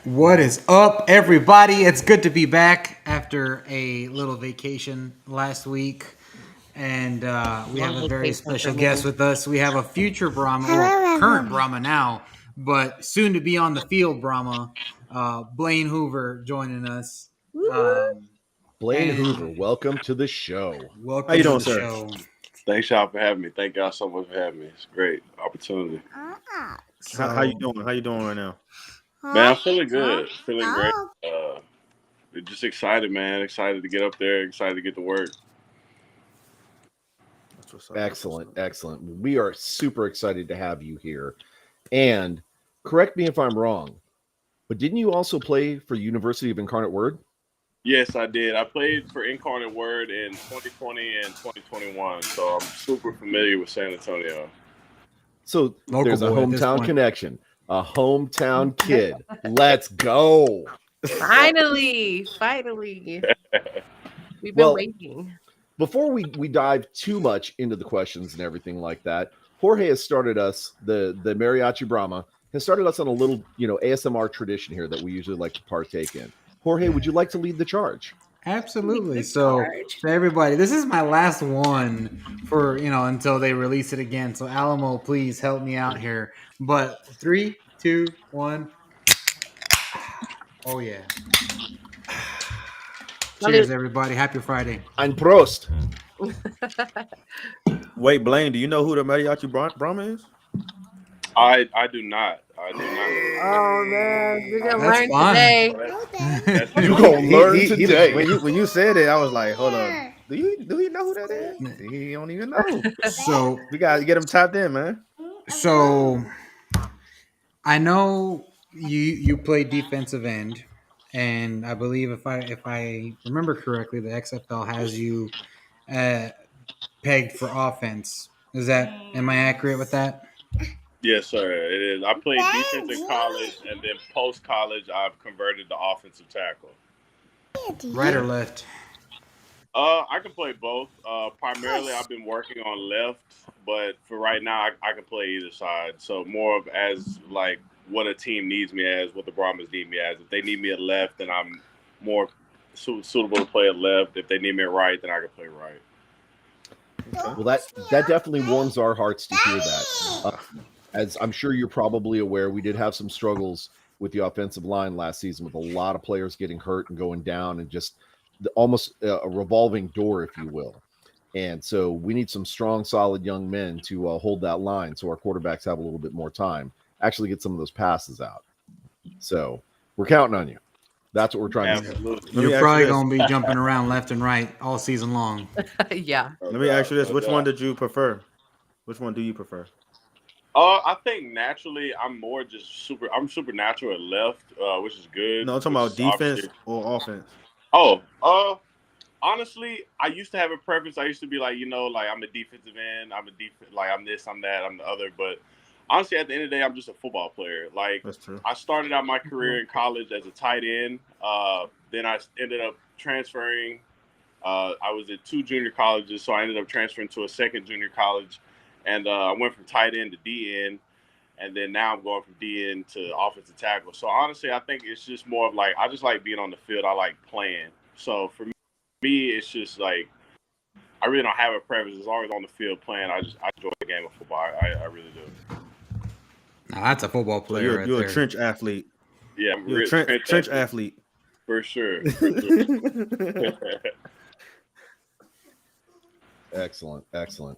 What is up, everybody? It's good to be back after a little vacation last week. And we have Long a very vacation for special me. guest with us. We have a future Brahma, well, current Brahma now, but soon to be on the field Brahma, Blaine Hoover joining us. Um, Blaine Hoover, and welcome to the show. How you welcome to doing, the sir? show. Thanks y'all for having me. Thank y'all so much for having me. It's a great opportunity. How you So, doing? How you doing right now? Man, I'm feeling good. Feeling great. Uh just excited, man. Excited to get up there, excited to get to work. That's what's up. Excellent, excellent. We are super excited to have you here. And correct me if I'm wrong, but didn't you also play for University of Incarnate Word? Yes, I did. I played for Incarnate Word in 2020 and 2021, so I'm super familiar with San Antonio. So local there's a boy at this hometown point. connection, a hometown kid. Let's go. Finally. We've been Well, waiting. before we dive too much into the questions and everything like that, Jorge has started us, the Mariachi Brahma, has started us on a little, ASMR tradition here that we usually like to partake in. Jorge, would you like to lead the charge? Absolutely. The So, charge. for everybody, this is my last one for until they release it again. So, Alamo, please help me out here. But three, two, one. Oh yeah! Cheers, Salute. everybody. Happy Friday. Ein Prost. Wait, Blaine, do you know who the Mariachi Brahma is? I do not. I do not. Oh man, we're gonna That's learn fine. today. That's You gonna learn He today. when you said it, I was like, hold on. Do you know who that is? He don't even know. So, We gotta get him tapped in, man. so I know you play defensive end, and I believe if I remember correctly, the XFL has you uh, pegged for offense. Am I accurate with that? Yes, sir. It is. I played defense in college, and then post college, I've converted to offensive tackle. Right or left? I can play both. Primarily, I've been working on left, but for right now, I can play either side. So more of as like what a team needs me as, what the Brahmas need me as. If they need me at left, then I'm more suitable to play at left. If they need me at right, then I can play right. Well, that definitely warms our hearts to hear that. As I'm sure you're probably aware, we did have some struggles with the offensive line last season, with a lot of players getting hurt and going down, and just almost a revolving door, if you will. And so we need some strong, solid young men to hold that line, so our quarterbacks have a little bit more time, actually get some of those passes out. So we're counting on you. That's what we're trying to do. Absolutely. Let me You're ask probably you this. gonna be jumping around left and right all season long. Yeah. Let me ask you this. Which one did you prefer? Which one do you prefer? I think naturally I'm supernatural at left, which is good. No, I'm talking Which about is defense obviously or offense. oh, honestly, I used to have a preference. I used to be like, like I'm a defensive end. Like I'm this, I'm that, I'm the other. But honestly, at the end of the day, I'm just a football player. Like That's true. I started out my career in college as a tight end. Then I ended up transferring. I was at two junior colleges, so I ended up transferring to a second junior college, and I went from tight end to D end, and then now I'm going from D end to offensive tackle. So honestly, I think it's just more of like I just like being on the field. I like playing. So for me, it's just like I really don't have a preference as long as on the field playing. I enjoy the game of football. I really do. Now, that's a football So player right you're a there. trench athlete. Yeah, I'm You're a real trench athlete. for sure. For sure. Excellent, excellent.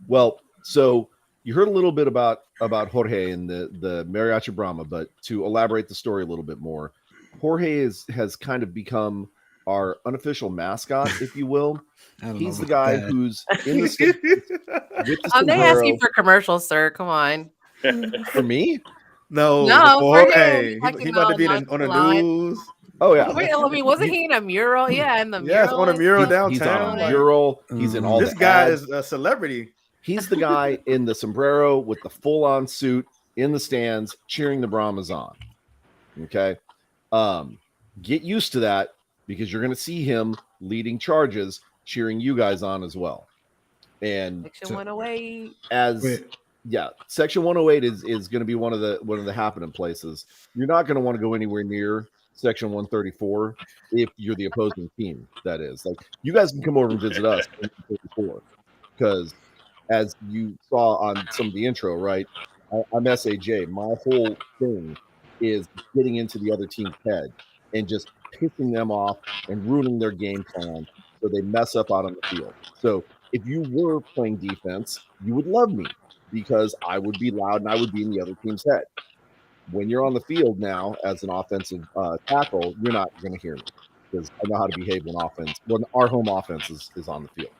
Well, so you heard a little bit about Jorge and the Mariachi Brahma, but to elaborate the story a little bit more, Jorge has kind of become our unofficial mascot, if you will. I don't He's know the about guy that. who's in the stands with the They asking sombrero. for commercials, sir. Come on. For me? No, No, for for him. Jorge. Talking He about to about be on the nonchalant. news. Oh yeah. Wait, I mean, wasn't He- he in a mural? Yeah, in the Yes, on a mural. mural he's on downtown. a Like mural. He's in all this the guy ads. is a celebrity. He's the guy in the sombrero with the full-on suit in the stands cheering the Brahmas on. Okay. Get used to that because you're going to see him leading charges, cheering you guys on as well. And Section 108. as Wait. yeah, Section 108 is going to be one of the happening places. You're not going to want to go anywhere near Section 134 if you're the opposing team. That is, like, you guys can come over and visit us in 134 because, as you saw on some of the intro, right? I'm SAJ. My whole thing is getting into the other team's head and just pissing them off and ruining their game plan so they mess up out on the field. So if you were playing defense, you would love me because I would be loud and I would be in the other team's head. When you're on the field now as an offensive tackle, you're not going to hear me because I know how to behave when our home offense is on the field.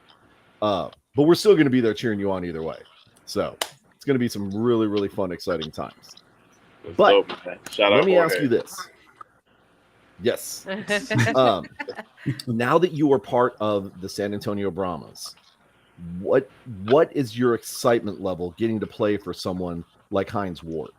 But we're still going to be there cheering you on either way. So it's going to be some really, really fun, exciting times. That's But dope, man. Shout out let me ask Jorge. you this. Yes. Now that you are part of the San Antonio Brahmas, what is your excitement level getting to play for someone like Hines Ward?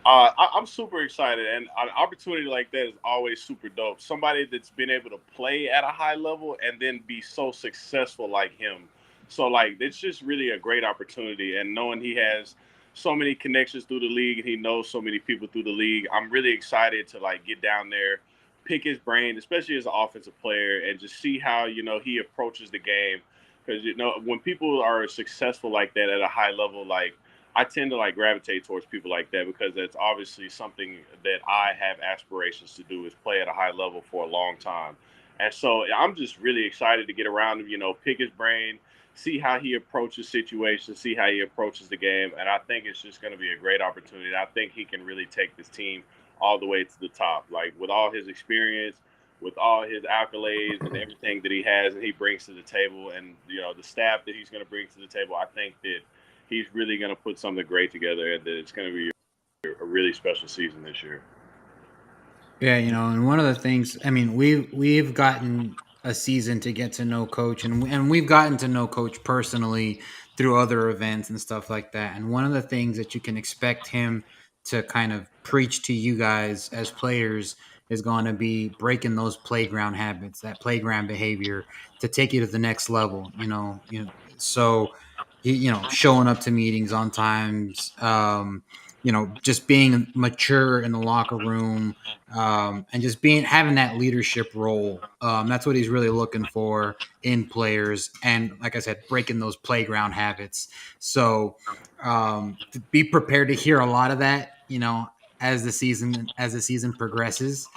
I'm super excited, and an opportunity like that is always super dope. Somebody that's been able to play at a high level and then be so successful like him. So, like, it's just really a great opportunity. And knowing he has so many connections through the league and he knows so many people through the league, I'm really excited to, like, get down there, pick his brain, especially as an offensive player, and just see how, he approaches the game. Because, when people are successful like that at a high level, like, I tend to like gravitate towards people like that because that's obviously something that I have aspirations to do is play at a high level for a long time. And so I'm just really excited to get around him, pick his brain, see how he approaches situations, see how he approaches the game. And I think it's just going to be a great opportunity. I think he can really take this team all the way to the top, like with all his experience, with all his accolades and everything that he has and he brings to the table and, the staff that he's going to bring to the table. I think that he's really going to put something great together, and that it's going to be a really special season this year. Yeah, and one of the things, I mean, we've gotten a season to get to know Coach, and we've gotten to know Coach personally through other events and stuff like that. And one of the things that you can expect him to kind of preach to you guys as players is going to be breaking those playground habits, that playground behavior to take you to the next level. So showing up to meetings on times, just being mature in the locker room, and just having that leadership role. That's what he's really looking for in players. And like I said, breaking those playground habits. So be prepared to hear a lot of that, as the season progresses.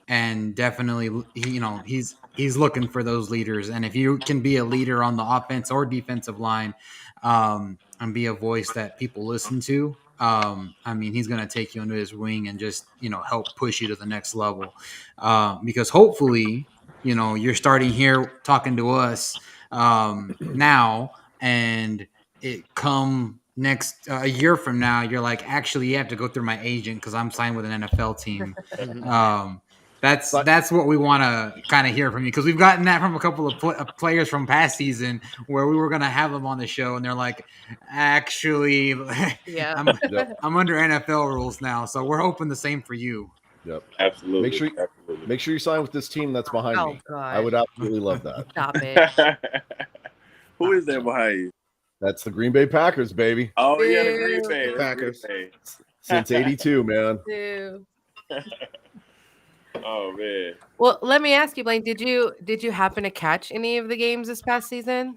And definitely, he's looking for those leaders. And if you can be a leader on the offense or defensive line, and be a voice that people listen to, he's going to take you under his wing and just, help push you to the next level. Because hopefully, you're starting here talking to us now, and it come next a year from now, you're like, actually, you have to go through my agent because I'm signed with an NFL team. That's what we want to kind of hear from you, because we've gotten that from a couple of players from past season where we were going to have them on the show, and they're like, actually, Yeah. I'm under NFL rules now, so we're hoping the same for you. Yep. Absolutely. Make sure you sign with this team that's behind Oh, me. God. I would absolutely love that. Stop it. Who is that behind you? That's the Green Bay Packers, baby. Oh, yeah, the Green Ew. Bay. Packers. Green Bay. Since '82, man. Ew. Oh, man. Well, let me ask you, Blaine, did you happen to catch any of the games this past season?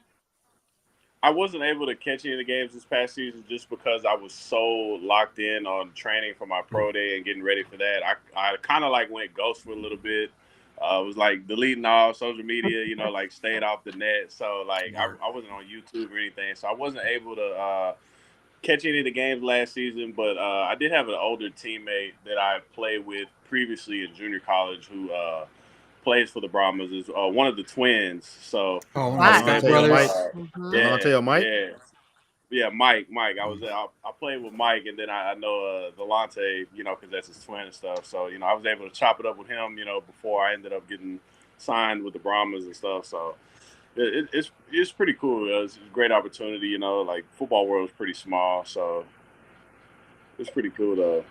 I wasn't able to catch any of the games this past season just because I was so locked in on training for my pro day and getting ready for that. I kind of like went ghost for a little bit. Was like deleting all social media, like stayed off the net. So like I wasn't on YouTube or anything. So I wasn't able to catch any of the games last season. But I did have an older teammate that I played with previously in junior college who plays for the Brahmas, is one of the twins. So Oh, Wow. my Scott brothers. Mhm. Delonte Mike? Yeah, Mike. I played with Mike, and then I know Delonte, because that's his twin and stuff. So I was able to chop it up with him, before I ended up getting signed with the Brahmas and stuff. So it's pretty cool. It's a great opportunity. Like football world is pretty small, so it's pretty cool though.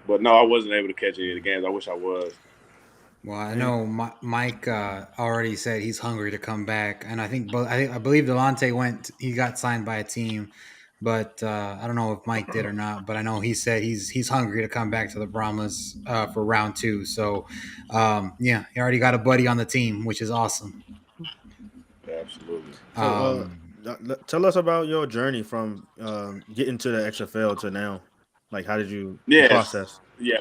But no, I wasn't able to catch any of the games. I wish I was. Well, I know Mike already said he's hungry to come back, and I believe Delonte he got signed by a team. but I don't know if Mike did or not. But I know he said he's hungry to come back to the Brahmas for round 2. So yeah, he already got a buddy on the team, which is awesome. Absolutely. So, Um, tell us about your journey from getting to the XFL to now. Like, how did you Yes. process? Yeah.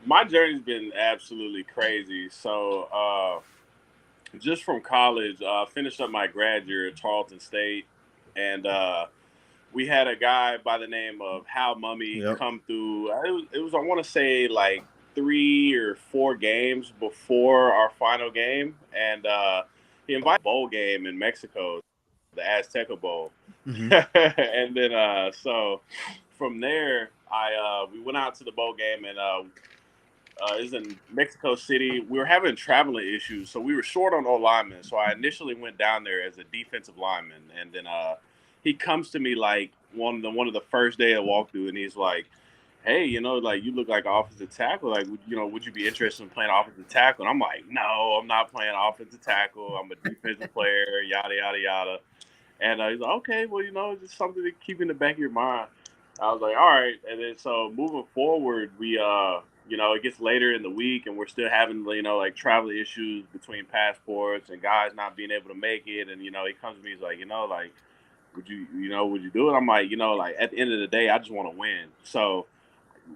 My journey's been absolutely crazy. So, just from college, finished up my grad year at Tarleton State, and we had a guy by the name of Hal Mummy Yep. come through. It was I want to say like 3 or 4 games before our final game, and he invited a bowl game in Mexico, the Azteca Bowl, Mhm. and then so from there we went out to the bowl game and. It was in Mexico City. We were having traveling issues, so we were short on O linemen. So I initially went down there as a defensive lineman, and then he comes to me like one of the first day I walked through, and he's like, "Hey, like you look like an offensive tackle. Like, would you be interested in playing offensive tackle?" And I'm like, "No, I'm not playing offensive tackle. I'm a defensive player. Yada yada yada." And he's like, "Okay, well, it's just something to keep in the back of your mind." I was like, "All right." And then so moving forward, we it gets later in the week and we're still having like travel issues between passports and guys not being able to make it. And he comes to me, he's like, like, would you do it? I'm like, like at the end of the day, I just want to win. So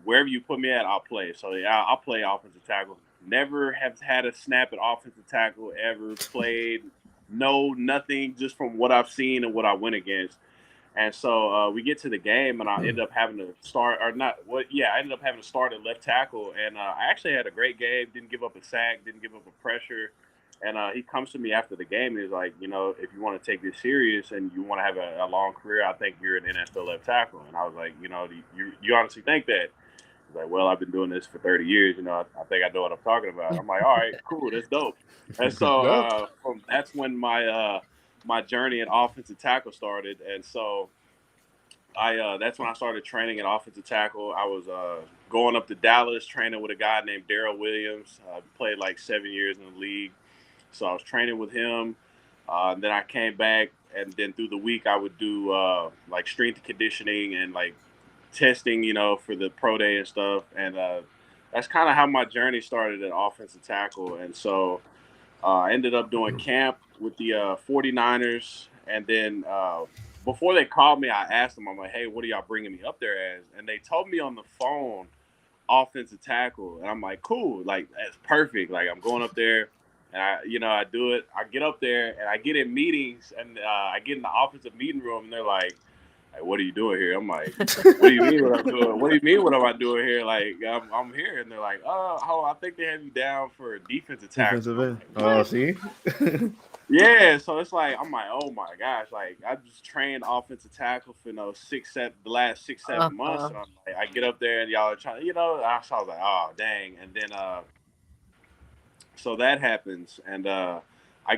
wherever you put me at, I'll play. So yeah, I'll play offensive tackle. Never have had a snap at offensive tackle ever. Played nothing, just from what I've seen and what I went against. And so we get to the game, and I ended up having to start, or not. What? Yeah, I ended up having to start at left tackle, and I actually had a great game. Didn't give up a sack, didn't give up a pressure. And he comes to me after the game. And he's like, if you want to take this serious and you want to have a long career, I think you're an NFL left tackle. And I was like, you honestly think that? He's like, well, I've been doing this for 30 years. I think I know what I'm talking about. I'm like, all right, cool, that's dope. And so that's when my journey at offensive tackle started. And so that's when I started training at offensive tackle. I was going up to Dallas, training with a guy named Daryl Williams. Played like 7 years in the league. So I was training with him. Then I came back, and then through the week I would do like strength conditioning and like testing, for the pro day and stuff. And that's kind of how my journey started at offensive tackle. And so I ended up doing camp with the 49ers. And then before they called me, I asked them, I'm like, hey, what are y'all bringing me up there as? And they told me on the phone, offensive tackle. And I'm like, cool, like that's perfect. Like I'm going up there and I do it. I get up there and I get in meetings and I get in the offensive meeting room and they're like, what are you doing here? I'm like, what do you mean what I'm doing? What do you mean what am I doing here? Like, I'm here. And they're like, I think they have you down for a defensive tackle. Defensive end. Oh, see? Yeah, so it's like, I'm like, oh my gosh, like I just trained offensive tackle for the last 6-7 months. And I'm like, I get up there and y'all are trying, so I was like, oh dang. And then so that happens, and I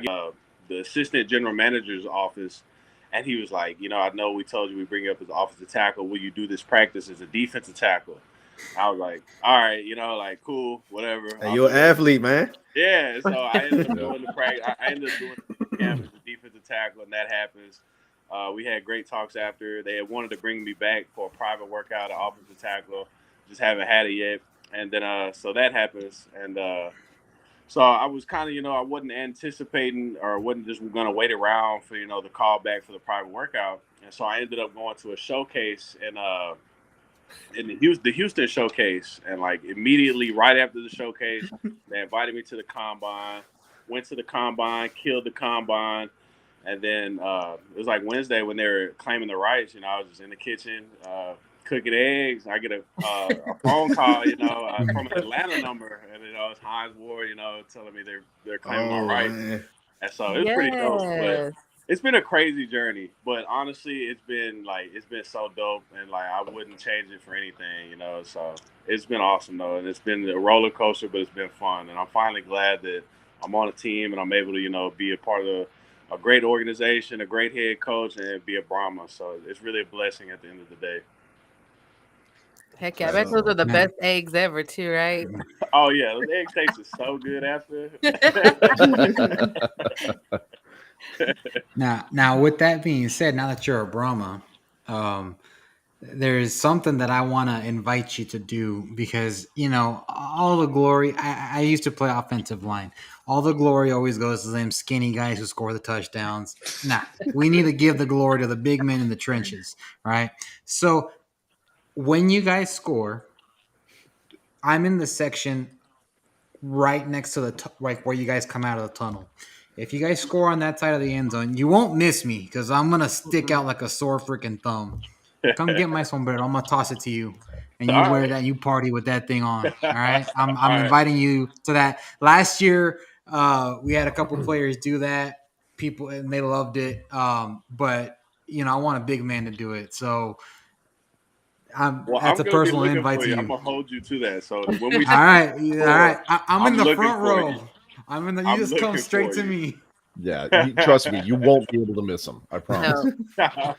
get the assistant general manager's office. And he was like, I know we told you we bring you up as offensive tackle. Will you do this practice as a defensive tackle? I was like, all right, like cool, whatever. Hey, you're an athlete, man. Yeah, so I ended up doing the practice. I ended up doing the camp as a defensive tackle, and that happens. We had great talks after. They had wanted to bring me back for a private workout at offensive tackle. Just haven't had it yet. And then so that happens, and so I was kind of, I wasn't anticipating or wasn't just going to wait around for, the call back for the private workout. And so I ended up going to a showcase in the Houston showcase. And like immediately right after the showcase, they invited me to the combine, went to the combine, killed the combine. And then it was like Wednesday when they were claiming the rights, I was just in the kitchen, cooking eggs. I get a phone call, from an Atlanta number, and it's Hines Ward, telling me they're claiming my rights. Man. And so it's pretty dope. But it's been a crazy journey, but honestly, it's been so dope, and like I wouldn't change it for anything, So it's been awesome though, and it's been a roller coaster, but it's been fun, and I'm finally glad that I'm on a team and I'm able to, be a part of a great organization, a great head coach, and be a Brahma. So it's really a blessing at the end of the day. Heck yeah, I bet those are the best eggs ever too, right? Oh yeah, those egg steaks are so good after. Now with that being said, now that you're a Brahma, There's something that I want to invite you to do because all the glory. I used to play offensive line. All the glory always goes to them skinny guys who score the touchdowns. Nah, we need to give the glory to the big men in the trenches, right? So when you guys score, I'm in the section right next to like where you guys come out of the tunnel. If you guys score on that side of the end zone, you won't miss me because I'm gonna stick out like a sore freaking thumb. Come get my sombrero. I'm gonna toss it to you, and you All wear right. that. You party with that thing on. All right. I'm All right. inviting you to that. Last year, we had a couple players do that. People and they loved it. But I want a big man to do it. So Well, that's I'm a gonna be personal looking invite for to you. you. I'm gonna hold you to that. So when we All right, all right. I'm in I'm the looking front for row. you. I'm in the. You I'm just come looking straight for to you. me. Yeah, trust me, you won't be able to miss them. I promise. No.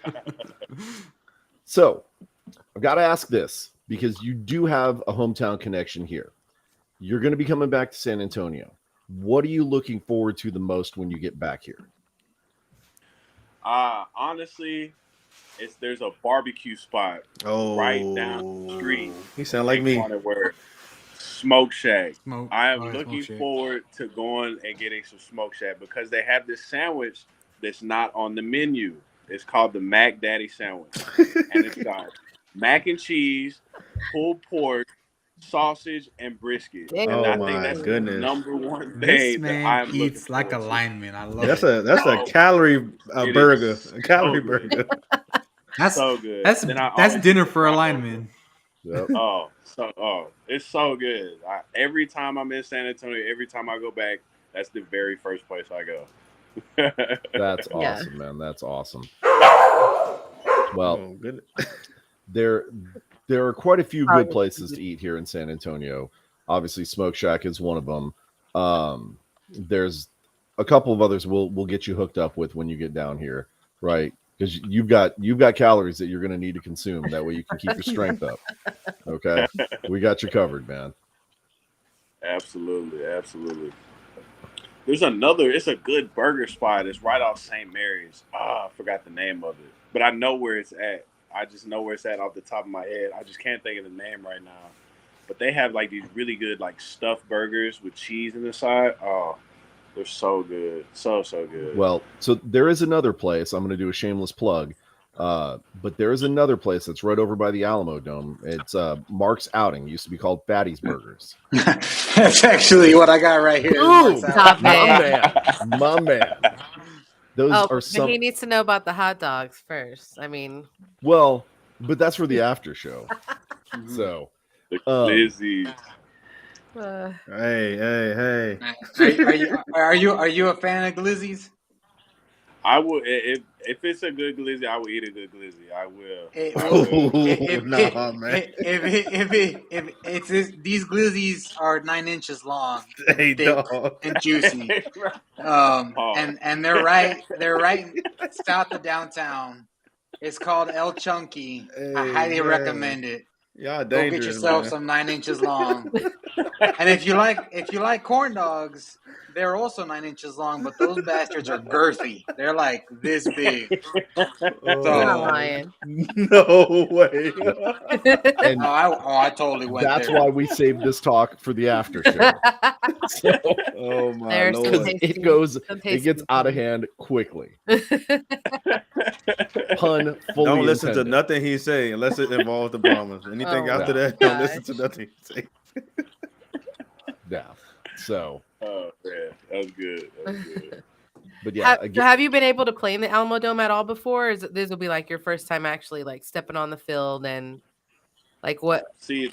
So, I've got to ask this because you do have a hometown connection here. You're going to be coming back to San Antonio. What are you looking forward to the most when you get back here? Honestly, there's a barbecue spot right down the street. He sound like me. Where Smoke Shack. Smoke. I am Oh, yeah, looking Smoke Shack. forward to going and getting some Smoke Shack because they have this sandwich that's not on the menu. It's called the Mac Daddy sandwich, and it's got mac and cheese, pulled pork, sausage, and brisket. Damn. And Oh I think my that's goodness. the number one This thing that man I'm looking eats like a forward to. lineman. I love That's it. a calorie It burger. is A calorie so good. burger. That's So good. that's Then I that's always dinner get for a the lineman. Yep. It's so good. Every time I'm in San Antonio, every time I go back, that's the very first place I go. That's Yeah. awesome, man. That's awesome. Well, Oh, good. there are quite a few Oh, good yeah. places to eat here in San Antonio. Obviously, Smoke Shack is one of them. There's a couple of others we'll get you hooked up with when you get down here, right? Because you've got calories that you're going to need to consume. That way you can keep your strength up. Okay, we got you covered, man. Absolutely, absolutely. It's a good burger spot. It's right off St. Mary's. I forgot the name of it, but I know where it's at. I just know where it's at off the top of my head. I just can't think of the name right now. But they have like these really good like stuffed burgers with cheese in the side. Oh, they're so good, so good. Well, so there is another place. I'm going to do a shameless plug, but there is another place that's right over by the Alamo Dome. It's Mark's Outing. It used to be called Fatty's Burgers. That's actually what I got right here. Boom! Stop it. My man. Those Oh, are but some. he needs to know about the hot dogs first. I mean, Well, but that's for the after show. So, The Glizzy. Hey. Are you a fan of Glizzy's? I would if it's a good glizzy, I will eat a good glizzy. I will. Nah, man. If it's these glizzies are 9 inches long, Hey, thick, dog. and juicy. Oh. And they're right south of downtown. It's called El Chunky. I Hey, highly man. recommend it. Y'all Go dangerous, get yourself man. some 9 inches long. And if you like corn dogs, they're also 9 inches long, but those bastards are girthy. They're like this big. not Oh. lying. No way. and I totally went that's there. why we saved this talk for the after show. So, Oh my There's some because lord. tasty- it gets out of hand quickly. Pun fully Don't listen intended. to nothing he say unless it involves the Bombers. Anything Oh, after my that, don't listen to nothing he say. Yeah. So, Oh man, that was good. That was good. but yeah, So have you been able to play in the Alamo Dome at all before? Or this will be like your first time actually like stepping on the field and like what? See,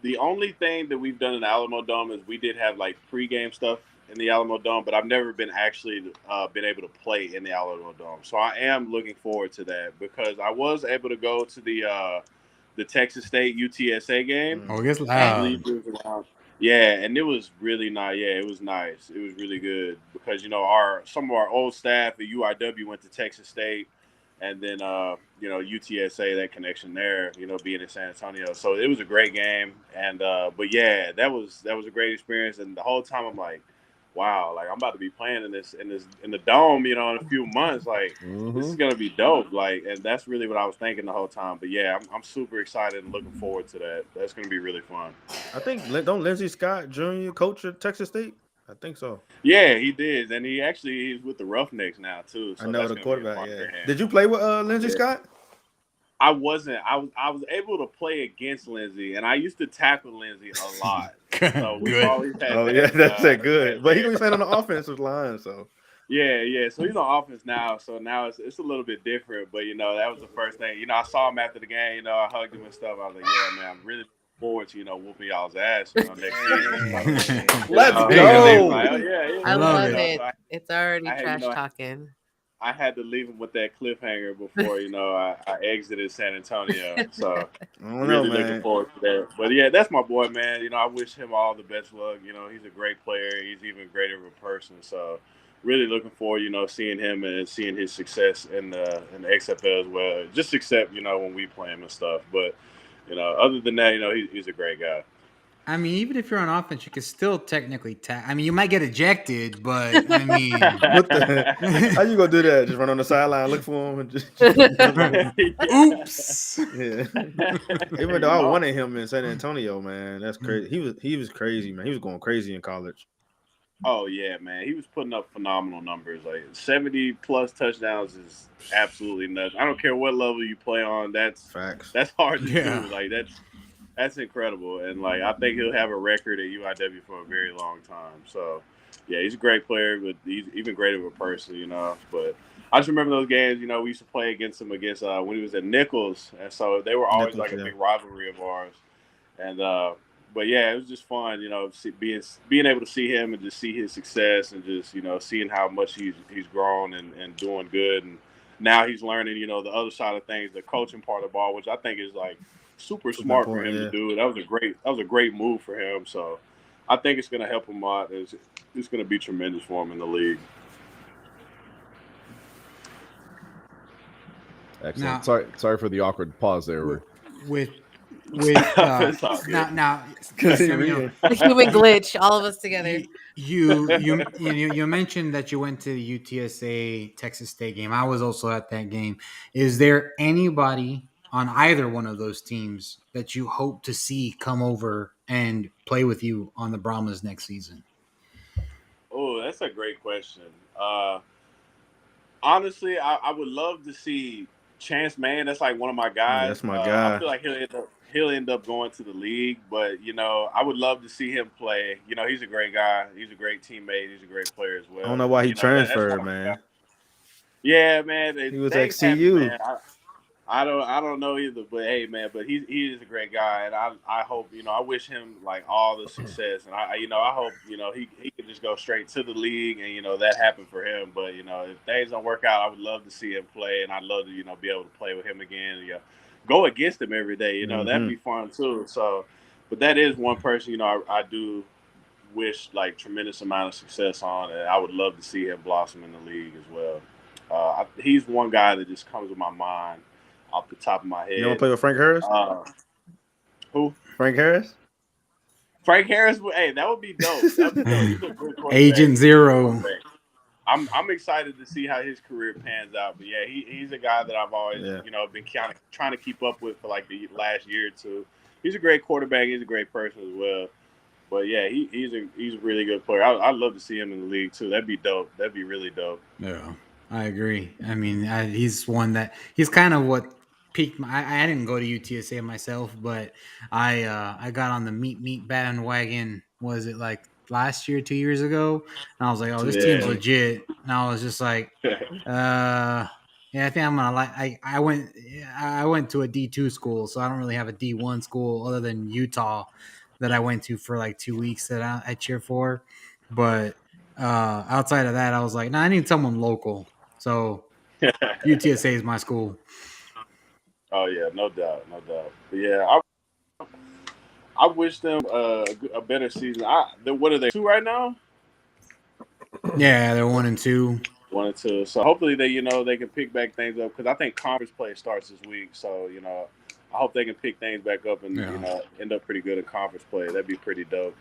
the only thing that we've done in the Alamo Dome is we did have like pregame stuff in the Alamo Dome, but I've never been actually been able to play in the Alamo Dome. So I am looking forward to that because I was able to go to the Texas State UTSA game. Oh, it gets I loud. believe it was around. Yeah, and it was really nice. Yeah, it was nice. It was really good because some of our old staff at UIW went to Texas State, and then UTSA, that connection there, being in San Antonio. So it was a great game, and but yeah, that was a great experience. And the whole time I'm like, wow, like I'm about to be playing in the dome, you know, in a few months. Like this is gonna be dope. Like, and that's really what I was thinking the whole time. But yeah, I'm super excited and looking forward to that. That's gonna be really fun. I think don't Lindsey Scott Jr. coach at Texas State? I think so. Yeah, he did, and he's with the Roughnecks now too. I So know that's the gonna be a quarterback. fun Yeah. game. Did you play with Lindsey Yeah. Scott? I wasn't. I was able to play against Lindsey, and I used to tackle Lindsey a lot. So we've Good. always had. Oh that, yeah, that's that good. But he's gonna be there. playing on the offensive line, so Yeah. So he's on offense now. So now it's a little bit different. But that was the first thing. I saw him after the game. I hugged him and stuff. I was like, yeah, man, I'm really looking forward to whooping y'all's ass. Next season. Let's They go. was like, oh, yeah. I love love it. it. So It's already I had, trash talking. I had to leave him with that cliffhanger before I exited San Antonio. So I don't know, really looking man. forward to that. But yeah, that's my boy, man. I wish him all the best luck. He's a great player. He's even greater of a person. So really looking forward, seeing him and seeing his success in the XFL as well. Just except, when we play him and stuff. But, other than that, he's a great guy. I mean, even if you're on offense, you can still technically I mean, you might get ejected, but I mean, What the? How you gonna do that? Just run on the sideline, look for him, and just oops. yeah. Even though I wanted him in San Antonio, man, that's crazy. He was crazy, man. He was going crazy in college. Oh yeah, man. He was putting up phenomenal numbers. Like 70 plus touchdowns is absolutely nuts. I don't care what level you play on. That's Facts. That's hard to Yeah. do. Like that's incredible. And like I think he'll have a record at UIW for a very long time. So yeah, he's a great player, but he's even greater of a person, But I just remember those games, we used to play against him when he was at Nichols, and so they were always Nichols, like a yeah. big rivalry of ours. And but yeah, it was just fun, being able to see him and just see his success and just seeing how much he's grown and doing good. And now he's learning, the other side of things, the coaching part of the ball, which I think is like super smart for him to do. That was a great move for him. So I think it's going to help him out. It's going to be tremendous for him in the league. Excellent. Now- Sorry for the awkward pause there. with It's all good. now Because he Samuel, reading. The human glitch, all of us together. you mentioned that you went to the UTSA Texas State game. I was also at that game. Is there anybody on either one of those teams that you hope to see come over and play with you on the Brahmas next season? Oh, that's a great question. Honestly, I would love to see Chance Mann. That's like one of my guys. That's my guy. I feel like he'll end up going to the league, but I would love to see him play. He's a great guy. He's a great teammate. He's a great player as well. I don't know why he that's transferred, one of my man. guys. Yeah, man. He was things at CU. happen, man. I don't know either, but hey, man, but he is a great guy, and I hope I wish him like all the success, and I hope he could just go straight to the league, and that happened for him. But if things don't work out, I would love to see him play, and I'd love to be able to play with him again, and, go against him every day. That'd be fun too. So, but that is one person I do wish like tremendous amount of success on, and I would love to see him blossom in the league as well. He's one guy that just comes to my mind off the top of my head. You want to play with Frank Harris? Who? Frank Harris? Frank Harris? Hey, that would be dope. He's a good quarterback. Agent Zero. I'm excited to see how his career pans out. But yeah, he's a guy that I've always been kind of trying to keep up with for like the last year or two. He's a great quarterback. He's a great person as well. But yeah, he's a really good player. I'd love to see him in the league too. That'd be dope. That'd be really dope. Yeah, I agree. I mean, he's one that he's kind of what peaked I didn't go to UTSA myself, but I got on the meat bandwagon. Was it like last year, 2 years ago? And I was like, oh, this team's legit. And I was just like, yeah, I think I'm gonna like. I went to a D2 school, so I don't really have a D1 school other than Utah that I went to for like 2 weeks that I cheer for. But outside of that, I was like, I need someone local. So UTSA is my school. Oh yeah, no doubt. But yeah, I wish them a better season. What are they, 2 right now? Yeah, they're 1-2. 1-2. So hopefully they they can pick back things up, because I think conference play starts this week. So I hope they can pick things back up and end up pretty good at conference play. That'd be pretty dope.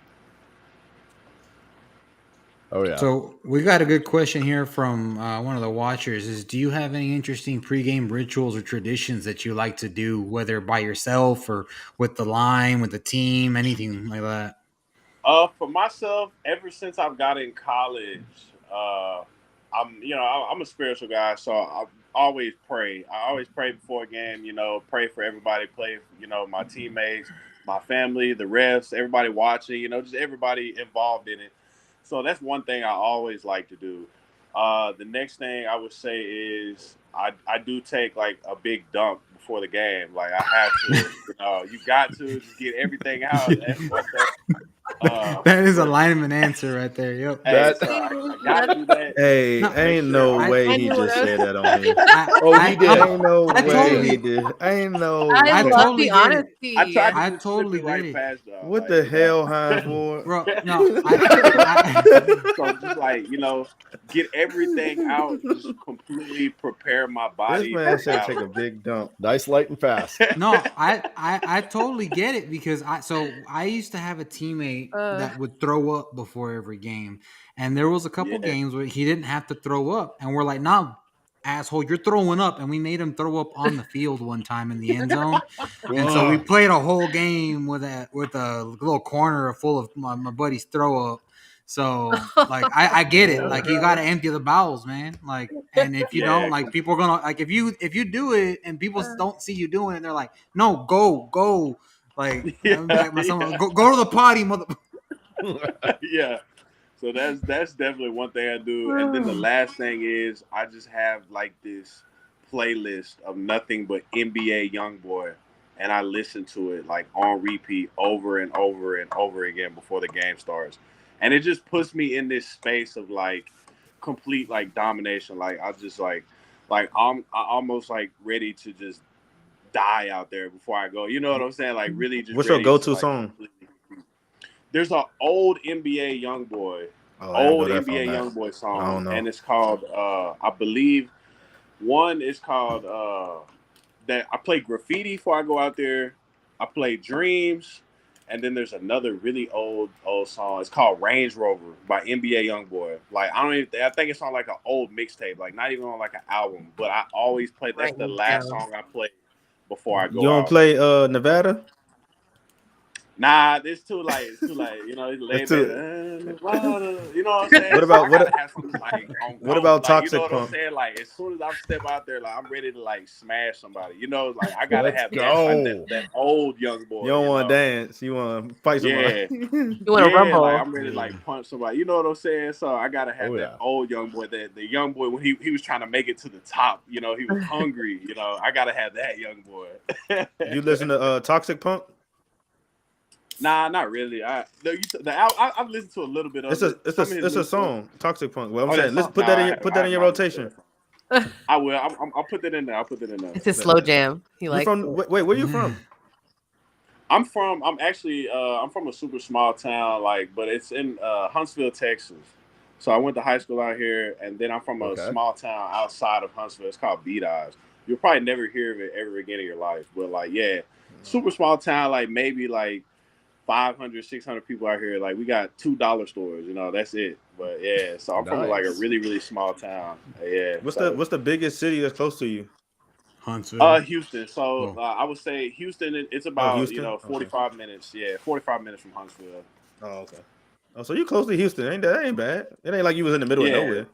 Oh yeah. So we got a good question here from one of the watchers. Is do you have any interesting pregame rituals or traditions that you like to do, whether by yourself or with the line, with the team, anything like that? For myself, ever since I've got in college, I'm a spiritual guy, so I always pray. I always pray before a game. Pray for everybody, play. My teammates, my family, the refs, everybody watching. Just everybody involved in it. So that's one thing I always like to do. The next thing I would say is I do take like a big dump before the game. Like I have to. You got to just get everything out. That's one thing. That is a lineman answer right there. Yep. Hey, so I gotta do that. Hey, No, ain't no I- way I he knew just what I said that on here. Oh, he did. Ain't no I way totally- he did. Ain't no I I way. love totally the get it. honesty. I tried to I just totally slip it right get it. past y'all. What like, the hell, Heinz Ward? Bro, no, I So just like get everything out, just completely prepare my body. This man for said battle. take a big dump. Nice, light, and fast. no, I totally get it because I used to have a teammate that would throw up before every game, and there was a couple Yeah. games where he didn't have to throw up, and we're like, "Nah, asshole, you're throwing up," and we made him throw up on the field one time in the end zone, and so we played a whole game with a little corner full of my buddy's throw up. So like I get it, like you got to empty the bowels, man. Like, and if you don't, like people are gonna like if you do it and people don't see you doing it, they're like, no, go, like, I'm like my son, go to the potty, mother. Yeah. So that's definitely one thing I do. And then the last thing is I just have like this playlist of nothing but NBA Youngboy, and I listen to it like on repeat over and over and over again before the game starts. And it just puts me in this space of like complete like domination. Like I just like I almost like ready to just die out there before I go. You know what I'm saying? Like really just What's your ready go-to to, like, song? completely- There's an old NBA Youngboy. Oh, I ain't Old go that far NBA back. Youngboy I don't song, know. and it's called I believe one is called that I play graffiti before I go out there. I play Dreams, and then there's another really old song. It's called Range Rover by NBA Youngboy. Like I think it's on like an old mixtape, like not even on like an album. But I always play. That's Writing the it last down. song I play before I go You don't out. play Nevada? Nah, it's too like it's laid It's too- back. You know what I'm saying? What about- So I gotta have something like on What go. about like, Toxic you know what Punk? I'm saying? Like as soon as I step out there, like I'm ready to like smash somebody. Like I gotta Let's have go. that old young boy. You don't want know? to dance. You want to fight somebody. You want to rumble? Like I'm ready to like punch somebody. You know what I'm saying? So I gotta have Oh, that yeah. old young boy, the young boy when he was trying to make it to the top. He was hungry. I gotta have that young boy. You listen to Toxic Punk? Nah, not really. I've listened to a little bit of It's it. a Some of his new it's a song. Toxic Punk. Well, I'm Oh, saying, that's let's put song? that Nah, in put that in your rotation. I will. I'll put that in there. It's a slow jam. He You likes from it. wait? Where you from? I'm from a super small town, but it's in Huntsville, Texas. So I went to high school out here, and then I'm from a Okay. small town outside of Huntsville. It's called Beat Eyes. You'll probably never hear of it ever again in your life. But super small town, maybe 500, 600 people out here. We got $2 stores, that's it. But yeah, so I'm from a Nice. really, really small town. Yeah. What's so, the biggest city that's close to you? Huntsville. Houston. So Oh. I would say Houston. It's about Houston? 45 minutes. Yeah, 45 minutes from Huntsville. Oh, okay. Oh, so you close to Houston? That ain't bad. It ain't like you was in the middle Yeah. of nowhere.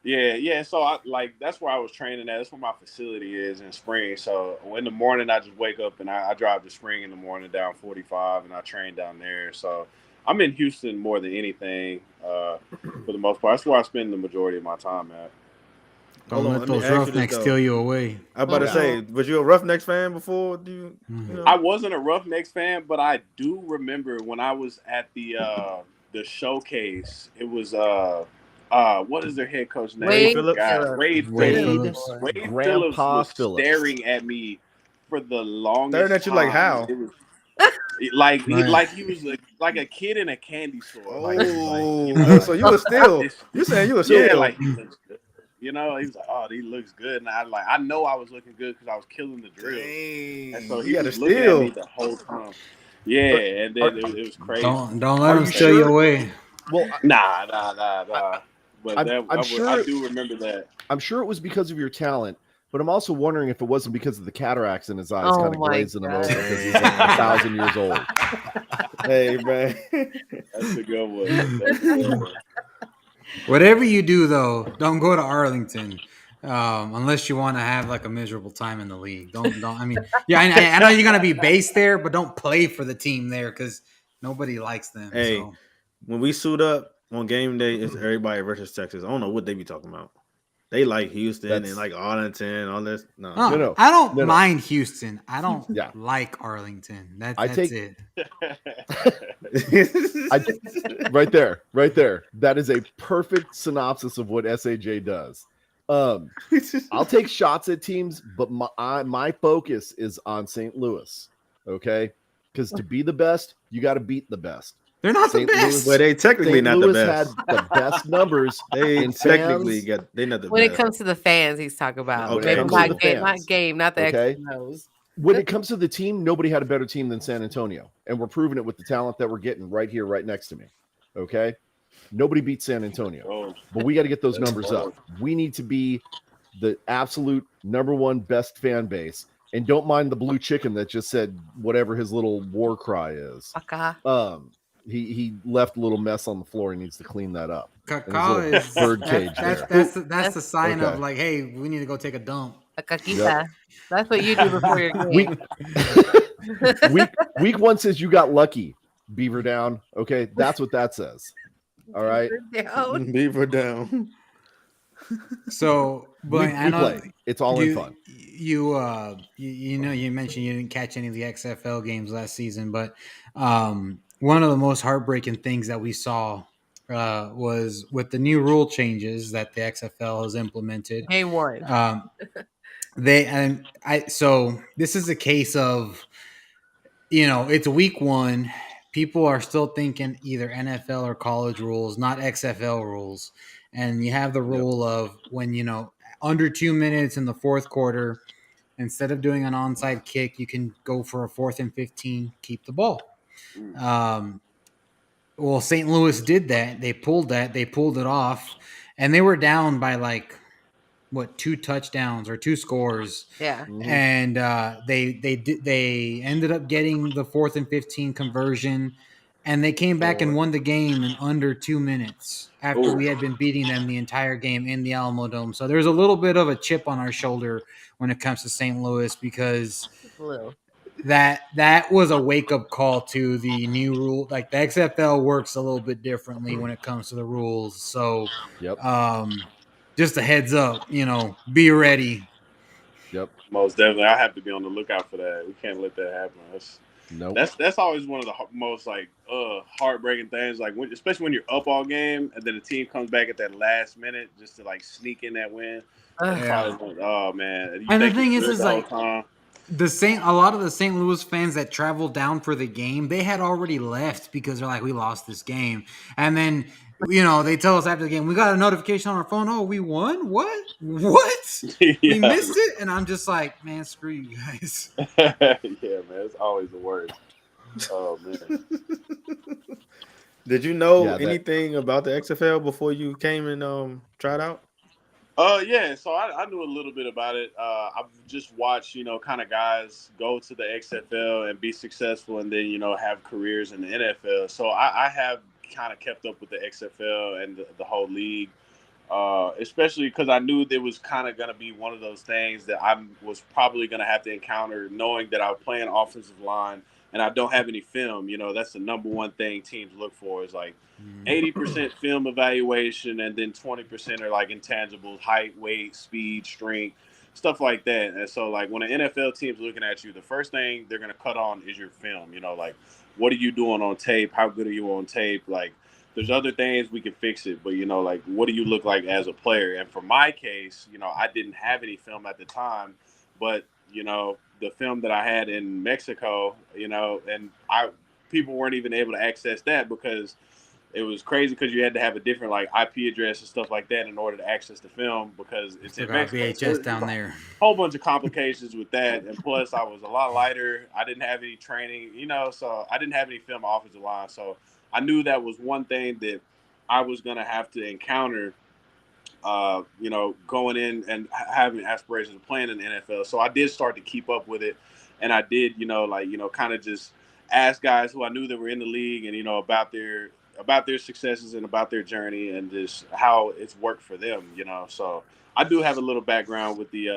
Yeah. So that's where I was training at. That's where my facility is in Spring. So in the morning, I just wake up and I drive to Spring in the morning down 45, and I train down there. So I'm in Houston more than anything for the most part. That's where I spend the majority of my time at. Don't Hold on, let let me those ask you this, roughnecks though. steal you away. I about to Yeah. say, was you a Roughnecks fan before? I wasn't a Roughnecks fan, but I do remember when I was at the showcase. It was what is their head coach name? Wade Phillips? God, Wade Wade Phillips. Phillips. Wade Phillips Grandpa was Phillips. staring at me for the longest Staring at you like time. how? It was like Right. he was like a kid in a candy store. Oh, so you were still? You saying you were still? Yeah, like he looks good. He was like, oh, he looks good, and I know I was looking good because I was killing the drill. And so he you got to was looking at steal. me the whole time. Yeah, and then it was crazy. Don't Are let them you steal you sure? away. Well, Nah. But I'm I sure do remember that. I'm sure it was because of your talent, but I'm also wondering if it wasn't because of the cataracts in his eyes, Oh kind of my glazing him over God. because he's like 1,000 years old. Hey, man. That's a good one. That's a good one. Whatever you do, though, don't go to Arlington unless you want to have like a miserable time in the league. Don't. I mean, yeah, I know you're gonna be based there, but don't play for the team there because nobody likes them. Hey, So when we suit up on game day, it's everybody versus Texas. I don't know what they be talking about. They like Houston That's- and like Arlington, all this. No. No. I don't No. mind Houston. I don't Yeah. like Arlington. That's take- it. Right there. That is a perfect synopsis of what SAJ does. I'll take shots at teams, but my focus is on St. Louis. Okay, because to be the best, you got to beat the best. They're not St. the Louis- best. But they technically St. not Louis the best. had the best numbers. They in technically fans. they not the When it best. comes to the fans, he's talking about. When it Maybe comes to not the game, fans. not the Okay. X's and O's. When it comes to the team, nobody had a better team than San Antonio, and we're proving it with the talent that we're getting right here, right next to me. Okay, nobody beats San Antonio, Oh, but we got to get those That's numbers hard. up. We need to be the absolute number one best fan base, and don't mind the blue chicken that just said whatever his little war cry is. Baka. He left a little mess on the floor. He needs to clean that up. Kakao little is bird cage that's the sign of Okay. like, hey, we need to go take a dump. A caquita. That's what you do before your game. Week one says you got lucky. Beaver down. Okay, that's what that says. All right. Down. Beaver down. So, but I know play. It's all in fun. You know, you mentioned you didn't catch any of the XFL games last season, but one of the most heartbreaking things that we saw was with the new rule changes that the XFL has implemented. Game one. So this is a case of, you know, it's week one. People are still thinking either NFL or college rules, not XFL rules. And you have the rule of when, you know, under 2 minutes in the fourth quarter, instead of doing an onside kick, you can go for a 4th and 15, keep the ball. Well, St. Louis did that. They pulled it off, and they were down by like, 2 touchdowns or 2 scores. Yeah. And they ended up getting the 4th and 15 conversion, and they came back and won the game in under 2 minutes after we had been beating them the entire game in the Alamo Dome. So there's a little bit of a chip on our shoulder when it comes to St. Louis because that was a wake up call to the new rule. Like the XFL works a little bit differently when it comes to the rules. So just a heads up, you know, be ready. Yep. Most definitely. I have to be on the lookout for that. We can't let that happen. That's always one of the most like heartbreaking things. Like especially when you're up all game and then the team comes back at that last minute just to like sneak in that win. Oh man! And the thing is like a lot of the St. Louis fans that traveled down for the game, they had already left because they're like, we lost this game, and then. You know, they tell us after the game, we got a notification on our phone. Oh, we won? What? We missed it? And I'm just like, man, screw you guys. Yeah, man. It's always the worst. Oh, man. Did you know anything about the XFL before you came and tried out? Yeah, so I knew a little bit about it. I've just watched, you know, kind of guys go to the XFL and be successful and then, you know, have careers in the NFL. So I have kind of kept up with the XFL and the whole league, especially because I knew there was kind of going to be one of those things that I was probably going to have to encounter, knowing that I was playing offensive line and I don't have any film. You know, that's the number one thing teams look for is like 80% film evaluation, and then 20% are like intangibles, height, weight, speed, strength, stuff like that. And so like when an NFL team's looking at you, the first thing they're going to cut on is your film. You know, like, what are you doing on tape? How good are you on tape? Like, there's other things we can fix it, but, you know, like, what do you look like as a player? And for my case, you know, I didn't have any film at the time, but, you know, the film that I had in Mexico, you know, and people weren't even able to access that because it was crazy because you had to have a different, like, IP address and stuff like that in order to access the film because it's in Mexico. VHS down there. Whole bunch of complications with that, and plus I was a lot lighter. I didn't have any training, you know, so I didn't have any film offensive line. So I knew that was one thing that I was gonna have to encounter, going in and having aspirations of playing in the NFL. So I did start to keep up with it, and I did, kind of just ask guys who I knew that were in the league and about their successes and about their journey and just how it's worked for them. So I do have a little background with the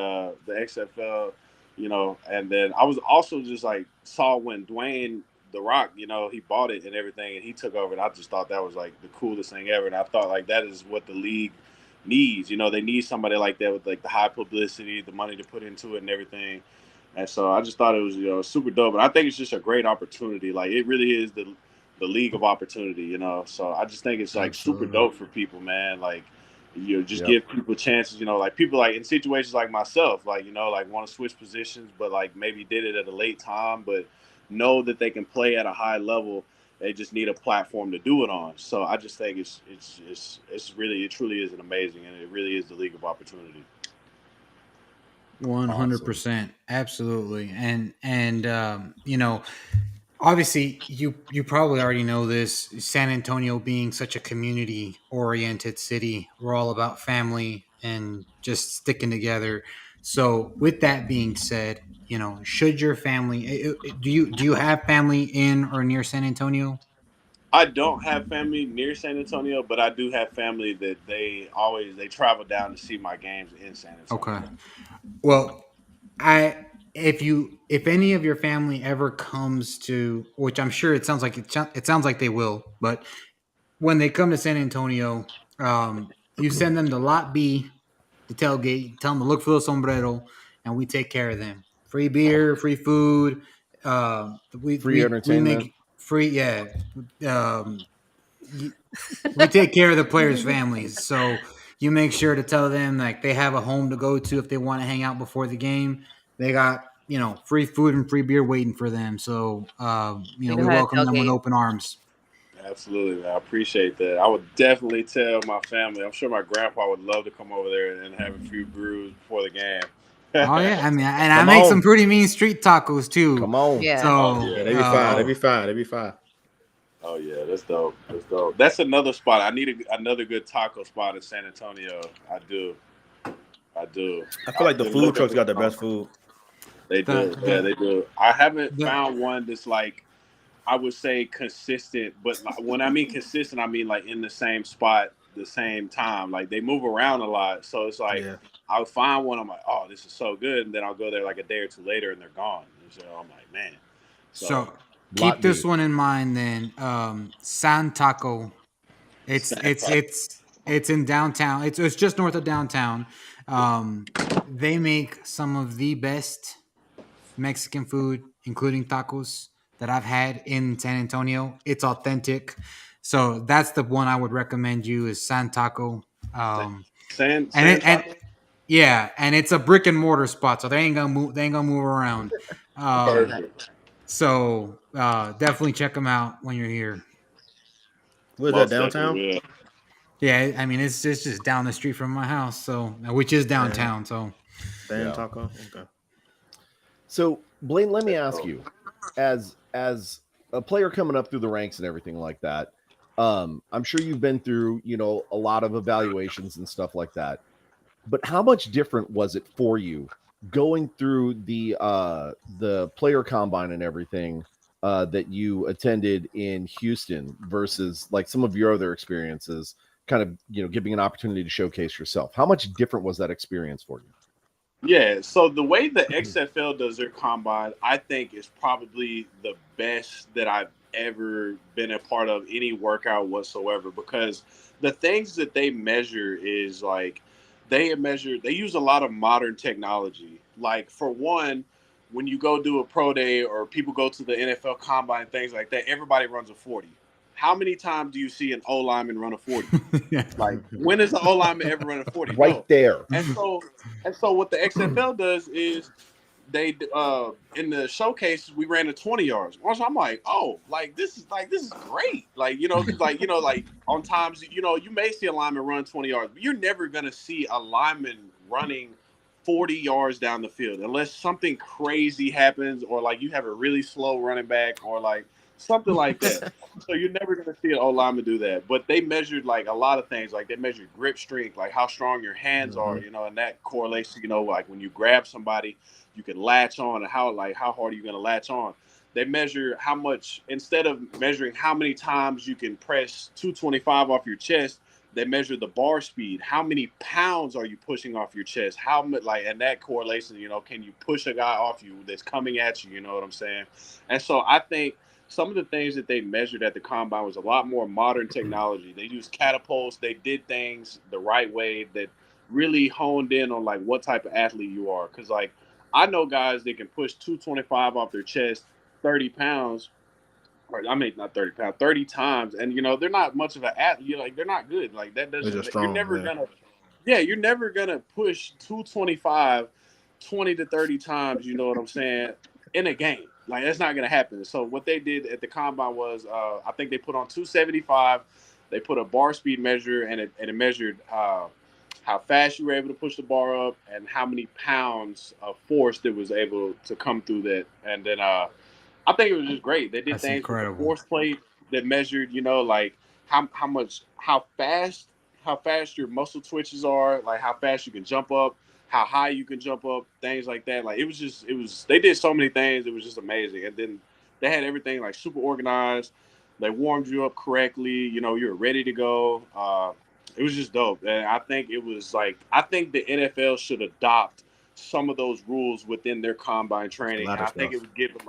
XFL, and then I was also just like saw when Dwayne the Rock, he bought it and everything, and he took over, and I just thought that was like the coolest thing ever. And I thought like that is what the league needs. They need somebody like that with like the high publicity, the money to put into it, and everything. And so I just thought it was super dope. And I think it's just a great opportunity. Like it really is the league of opportunity. So I just think it's like super dope for people, man. Like just give people chances. Like people like in situations like myself, like like want to switch positions, but like maybe did it at a late time, but know that they can play at a high level. They just need a platform to do it on. So I just think it truly is an amazing, and it really is the league of opportunity. 100%, absolutely, and obviously you probably already know this. San Antonio being such a community oriented city, we're all about family and just sticking together. So with that being said, should your family do you have family in or near San Antonio? I don't have family near San Antonio, but I do have family that they travel down to see my games in San Antonio. Okay. Well, if any of your family ever comes to, which I'm sure it sounds like it sounds like they will, but when they come to San Antonio, you send them to Lot B, the tailgate. Tell them to look for the sombrero, and we take care of them. Free beer, free food. Free entertainment. We make free. Yeah. We take care of the players' families, so you make sure to tell them like they have a home to go to if they want to hang out before the game. They got free food and free beer waiting for them. So we know how to welcome them with tailgate. open arms. Absolutely, man. I appreciate that. I would definitely tell my family. I'm sure my grandpa would love to come over there and have a few brews before the game. Oh yeah, I mean, and I Come make on. some pretty mean street tacos too. Come on. Yeah. So Yeah, They be fine. They be fine. They be fine. Oh yeah, that's dope. That's dope. That's another spot. I need another good taco spot in San Antonio. I do. I feel like the food trucks got the best food. They do. Yeah, they do. I haven't found one that's like, I would say consistent, but when I mean consistent, I mean like in the same spot, the same time. Like they move around a lot, so it's like I'll find one. I'm like, oh, this is so good, and then I'll go there like a day or two later, and they're gone. And so I'm like, man. So keep this one in mind then. San Taco. It's in downtown. It's just north of downtown. They make some of the best Mexican food, including tacos, that I've had in San Antonio. It's authentic. So that's the one I would recommend you is San Taco. San Yeah, and it's a brick and mortar spot, so they ain't gonna move around. Perfect. So definitely check them out when you're here. Where's that, downtown? Yeah. Yeah, I mean it's just down the street from my house, so which is downtown. So Taco. Okay. So Blaine, let me ask you, as a player coming up through the ranks and everything like that, I'm sure you've been through a lot of evaluations and stuff like that. But how much different was it for you going through the player combine and everything that you attended in Houston versus like some of your other experiences, kind of giving an opportunity to showcase yourself? How much different was that experience for you? Yeah, so the way the XFL does their combine, I think is probably the best that I've ever been a part of any workout whatsoever, because the things that they measure is like they use a lot of modern technology. Like for one, when you go do a pro day or people go to the NFL combine, things like that, everybody runs a 40. How many times do you see an O lineman run a 40? Like, when has an O lineman ever run a 40? Right there. And so what the XFL does is they in the showcases we ran a 20 yards. So I'm like, oh, this is great. Like on times you may see a lineman run 20 yards, but you're never gonna see a lineman running 40 yards down the field unless something crazy happens, or like you have a really slow running back, or like something like that. So you're never going to see an O lineman do that. But they measured like a lot of things. Like they measured grip strength, like how strong your hands are, you know, and that correlates to, you know, like when you grab somebody, you can latch on, and how hard are you going to latch on. They measure how much, instead of measuring how many times you can press 225 off your chest, they measure the bar speed. How many pounds are you pushing off your chest? How much, like, and that correlation, you know, can you push a guy off you that's coming at you? You know what I'm saying? And so I think some of the things that they measured at the combine was a lot more modern technology. They used catapults. They did things the right way that really honed in on like what type of athlete you are. Because like I know guys that can push 225 off their chest 30 pounds. Or, I mean, not 30 pounds, 30 times. And, you know, they're not much of an athlete. Like, they're not good. Like, that They're doesn't, just strong, you're never going to push 225 20 to 30 times, you know what I'm saying, in a game. Like, that's not going to happen. So, what they did at the combine was, I think they put on 275. They put a bar speed measure, and it measured how fast you were able to push the bar up and how many pounds of force that was able to come through that. And then, I think it was just great. They did That's things incredible. with the force plate that measured, you know, like how fast your muscle twitches are, like how fast you can jump up, how high you can jump up, things like that. Like they did so many things. It was just amazing. And then they had everything like super organized. They warmed you up correctly. You know, you're ready to go. It was just dope. And I think the NFL should adopt some of those rules within their combine training. And I think it would give them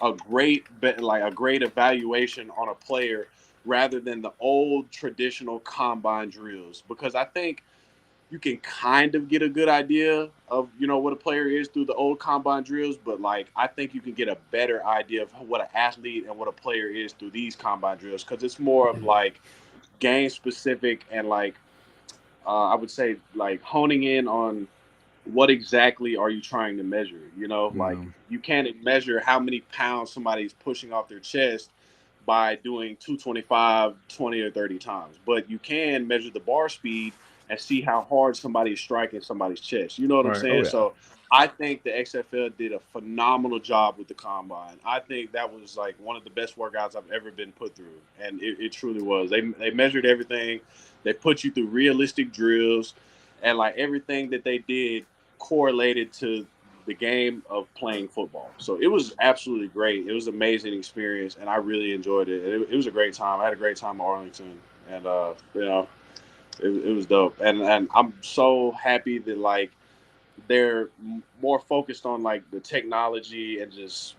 a great evaluation on a player rather than the old traditional combine drills, because I think you can kind of get a good idea of, you know, what a player is through the old combine drills, but like I think you can get a better idea of what an athlete and what a player is through these combine drills, because it's more of like game specific and like I would say like honing in on what exactly are you trying to measure? You know, like you can't measure how many pounds somebody's pushing off their chest by doing 225, 20 or 30 times, but you can measure the bar speed and see how hard somebody's striking somebody's chest. You know what I'm saying? Oh, yeah. So I think the XFL did a phenomenal job with the combine. I think that was like one of the best workouts I've ever been put through, and it truly was. They measured everything. They put you through realistic drills, and like everything that they did correlated to the game of playing football. So it was absolutely great. It was an amazing experience, and I really enjoyed it. It was a great time. I had a great time in Arlington, and you know, it was dope. And I'm so happy that like they're more focused on like the technology and just,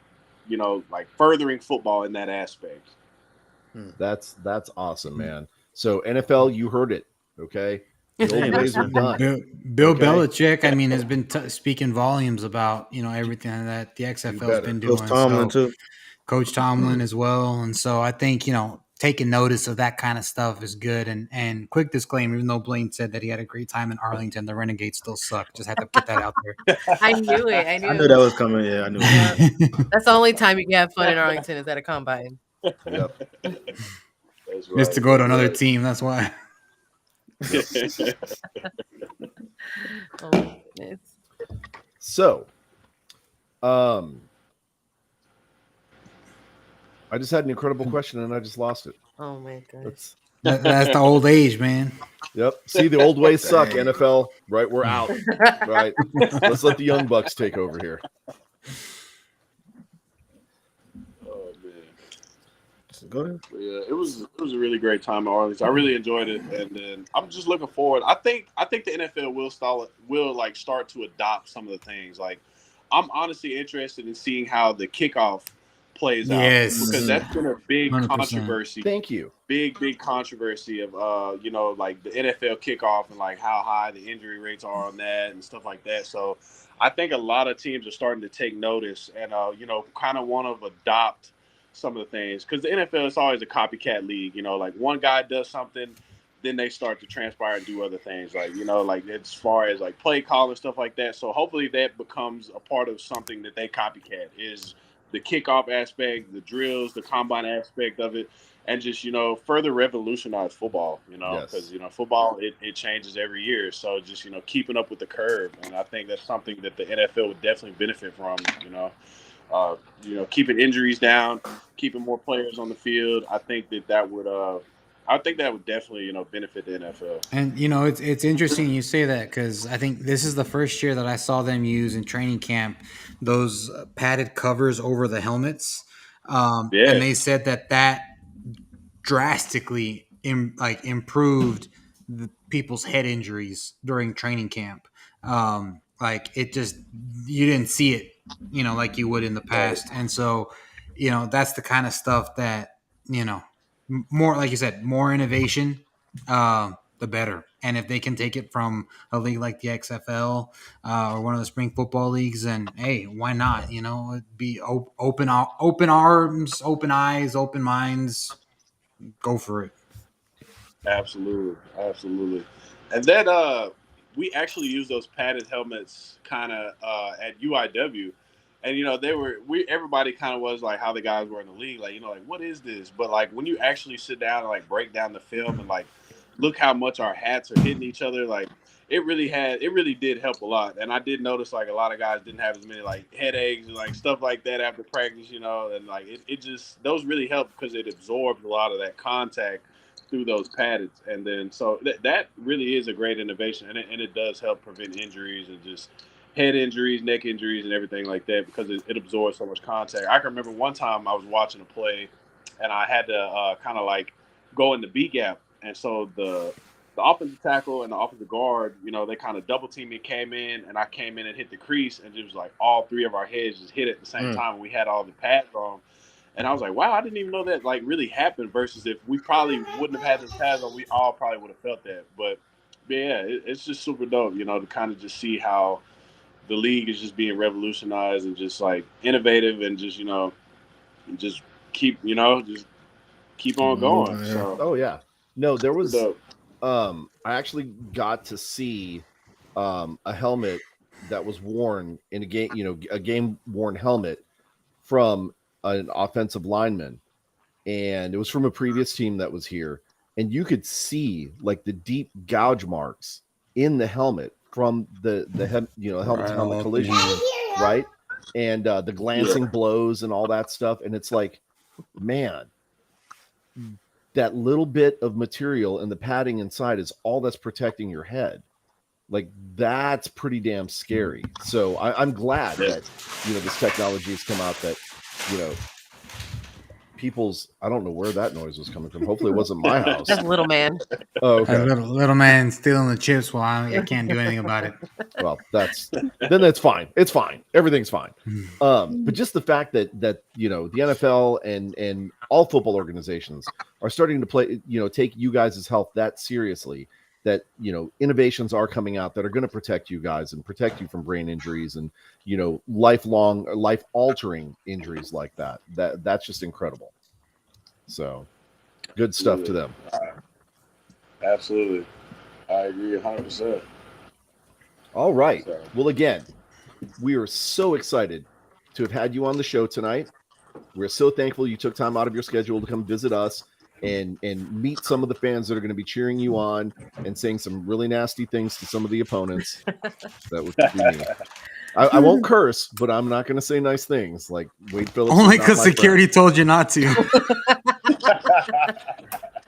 you know, like furthering football in that aspect. That's awesome, man. So NFL, you heard it, okay? The old ways are done. Bill Okay. Belichick, I mean, has been speaking volumes about, you know, everything that the XFL's been doing. Coach Tomlin too. Coach Tomlin as well. And so I think, you know, taking notice of that kind of stuff is good. And quick disclaimer, even though Blaine said that he had a great time in Arlington, the Renegades still suck. Just had to get that out there. I knew it. I I knew that was coming. Yeah, I knew it. That's the only time you can have fun in Arlington is at a combine. Yep. That's Just to go to another team. That's why. Oh my goodness. So, I just had an incredible question and I just lost it. Oh my goodness. That's the old age, man. Yep. See, the old ways suck, NFL. Right? We're out. Right. Let's let the young bucks take over here. Oh man. Go ahead. Yeah, it was a really great time in Arlington. I really enjoyed it, and then I'm just looking forward. I think the NFL will start to adopt some of the things. Like, I'm honestly interested in seeing how the kickoff plays out, because that's been a big 100%. controversy. Thank you. Big controversy of you know, like the NFL kickoff and like how high the injury rates are on that and stuff like that. So I think a lot of teams are starting to take notice and you know, kind of want to adopt some of the things, because the NFL is always a copycat league. You know, like one guy does something, then they start to transpire and do other things, like, you know, like as far as like play call and stuff like that. So hopefully that becomes a part of something that they copycat, is the kickoff aspect, the drills, the combine aspect of it, and just, you know, further revolutionize football, you know, because, you know, football, it changes every year. So just, you know, keeping up with the curve. And I think that's something that the NFL would definitely benefit from, you know. keeping injuries down, keeping more players on the field. I think that would definitely benefit the NFL. And it's interesting you say that because I think this is the first year that I saw them use in training camp those padded covers over the helmets, Yeah. and they said that drastically improved people's head injuries during training camp. Like it just you didn't see it, like you would in the past, and so that's the kind of stuff that more like you said, more innovation, the better. And if they can take it from a league like the XFL or one of the spring football leagues, then hey, why not? It'd be open arms, open eyes, open minds. Go for it. Absolutely. And then we actually used those padded helmets kind of at UIW, and everybody kind of was like how the guys were in the league, like what is this? But like when you actually sit down and like break down the film and like look how much our hats are hitting each other, like it really did help a lot. And I did notice like a lot of guys didn't have as many like headaches and like stuff like that after practice, and like it just those really helped because it absorbed a lot of that contact through those padded, and then so that really is a great innovation, and it does help prevent injuries and just head injuries, neck injuries, and everything like that because it absorbs so much contact. I can remember one time I was watching a play, and I had to kind of like go in the B gap, and so the offensive tackle and the offensive guard, they kind of double team me, came in, and I came in and hit the crease, and it was like all three of our heads just hit at the same time, and we had all the pads on. And I was like, wow, I didn't even know that like really happened versus if we probably wouldn't have had this pads on, we all probably would have felt that. But yeah, it's just super dope, to kind of just see how the league is just being revolutionized and just like innovative and just, just keep on going. So, oh yeah. No, there was, I actually got to see a helmet that was worn in a game, a game worn helmet from an offensive lineman, and it was from a previous team that was here, and you could see like the deep gouge marks in the helmet from the helmet to helmet collision, right? And the glancing blows and all that stuff, and it's like, man, that little bit of material and the padding inside is all that's protecting your head. Like that's pretty damn scary. So I'm glad that this technology has come out that people's, I don't know where that noise was coming from. Hopefully it wasn't my house. That's little man. Oh, okay. Little man stealing the chips while I can't do anything about it. Well, that's fine. It's fine. Everything's fine. But just the fact that the NFL and all football organizations are starting to take you guys' health that seriously, that innovations are coming out that are going to protect you guys and protect you from brain injuries and lifelong or life altering injuries like that's just incredible. So good stuff to them. Absolutely, I agree 100%. All right, well, again, we are so excited to have had you on the show tonight. We're so thankful you took time out of your schedule to come visit us and meet some of the fans that are going to be cheering you on and saying some really nasty things to some of the opponents. That would be me. I won't curse, but I'm not going to say nice things like Wade Phillips. Only because security told you not to.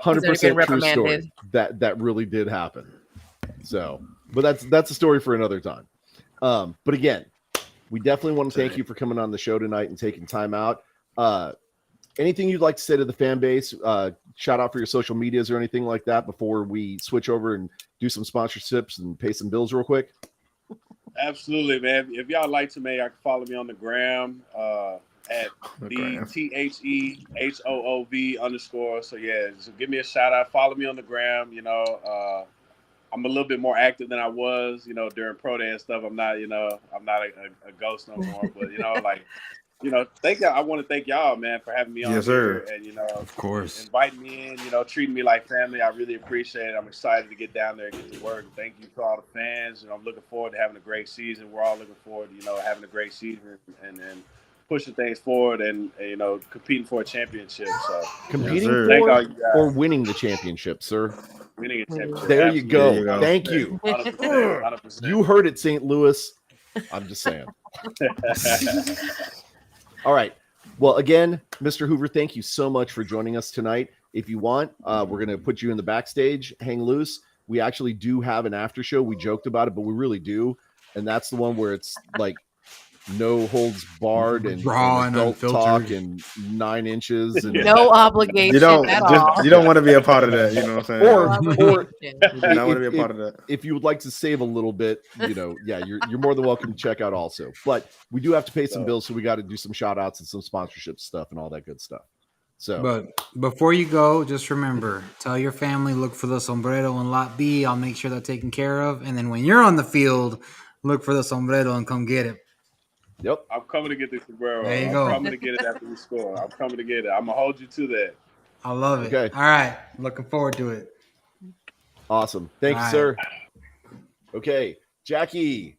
100% true story. That really did happen. So, but that's a story for another time. But again, we definitely want to thank you for coming on the show tonight and taking time out. Anything you'd like to say to the fan base? Shout out for your social medias or anything like that before we switch over and do some sponsorships and pay some bills real quick? Absolutely, man. If y'all like to me, I can follow me on the gram at THEHOOV_. So yeah, just give me a shout out. Follow me on the gram. I'm a little bit more active than I was, during pro day and stuff. I'm not a ghost no more, but thank y'all. I want to thank y'all, man, for having me on here and of course, inviting me in, treating me like family. I really appreciate it. I'm excited to get down there and get to work. Thank you to all the fans, and I'm looking forward to having a great season. We're all looking forward to, having a great season and pushing things forward and competing for a championship. So competing for or winning the championship, sir. Winning a championship. There you go. Thank 100%, you. 100%. You heard it, St. Louis. I'm just saying. All right. Well, again, Mr. Hoover, thank you so much for joining us tonight. If you want, we're going to put you in the backstage, hang loose. We actually do have an after show. We joked about it, but we really do. And that's the one where it's like no holds barred and Raw and adult talk unfiltered. and 9 inches. And No obligation You don't at all. you don't want to be a part of that. You know what I'm saying? Or- Obligation. you don't want to be a part of that. if you would like to save a little bit, you're more than welcome to check out also. But we do have to pay some bills, so we got to do some shout outs and some sponsorship stuff and all that good stuff. So But before you go, just remember, tell your family, look for the sombrero in lot B. I'll make sure that's taken care of. And then when you're on the field, look for the sombrero and come get it. yep. I'm coming to get the sombrero. There you I'm go. coming to get it after we score. I'm coming to get it. I'm gonna hold you to that. I love it. Okay. All right. Looking forward to it. Awesome. Thank you, All sir. Okay, Jackie,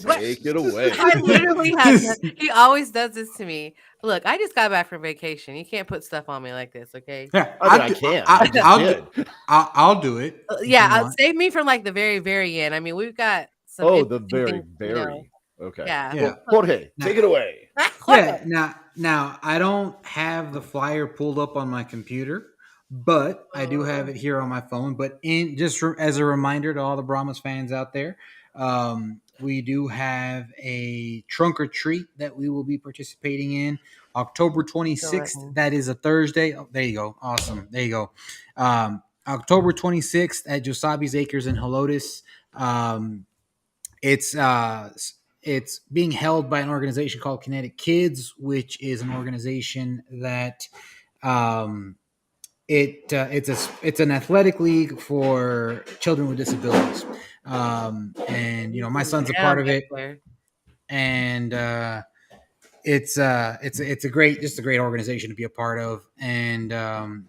What? take it away. I literally have to, he always does this to me. Look, I just got back from vacation. You can't put stuff on me like this, okay? Yeah, I mean, I can. I just I'll, did. I'll do it. if you want. Save me from like the very, very end. I mean, we've got some. Oh, the interesting very, things, you know. very. Okay. Yeah. Yeah. Jorge, take it away. Yeah. Now I don't have the flyer pulled up on my computer, but I do have it here on my phone. But as a reminder to all the Brahmas fans out there, we do have a trunk or treat that we will be participating in October 26th. That is a Thursday. Oh, there you go. Awesome. There you go. October 26th at Josabi's Acres in Helotes. It's being held by an organization called Kinetic Kids, which is an organization that it's an athletic league for children with disabilities. And my son's a part of it, and it's a great organization to be a part of, and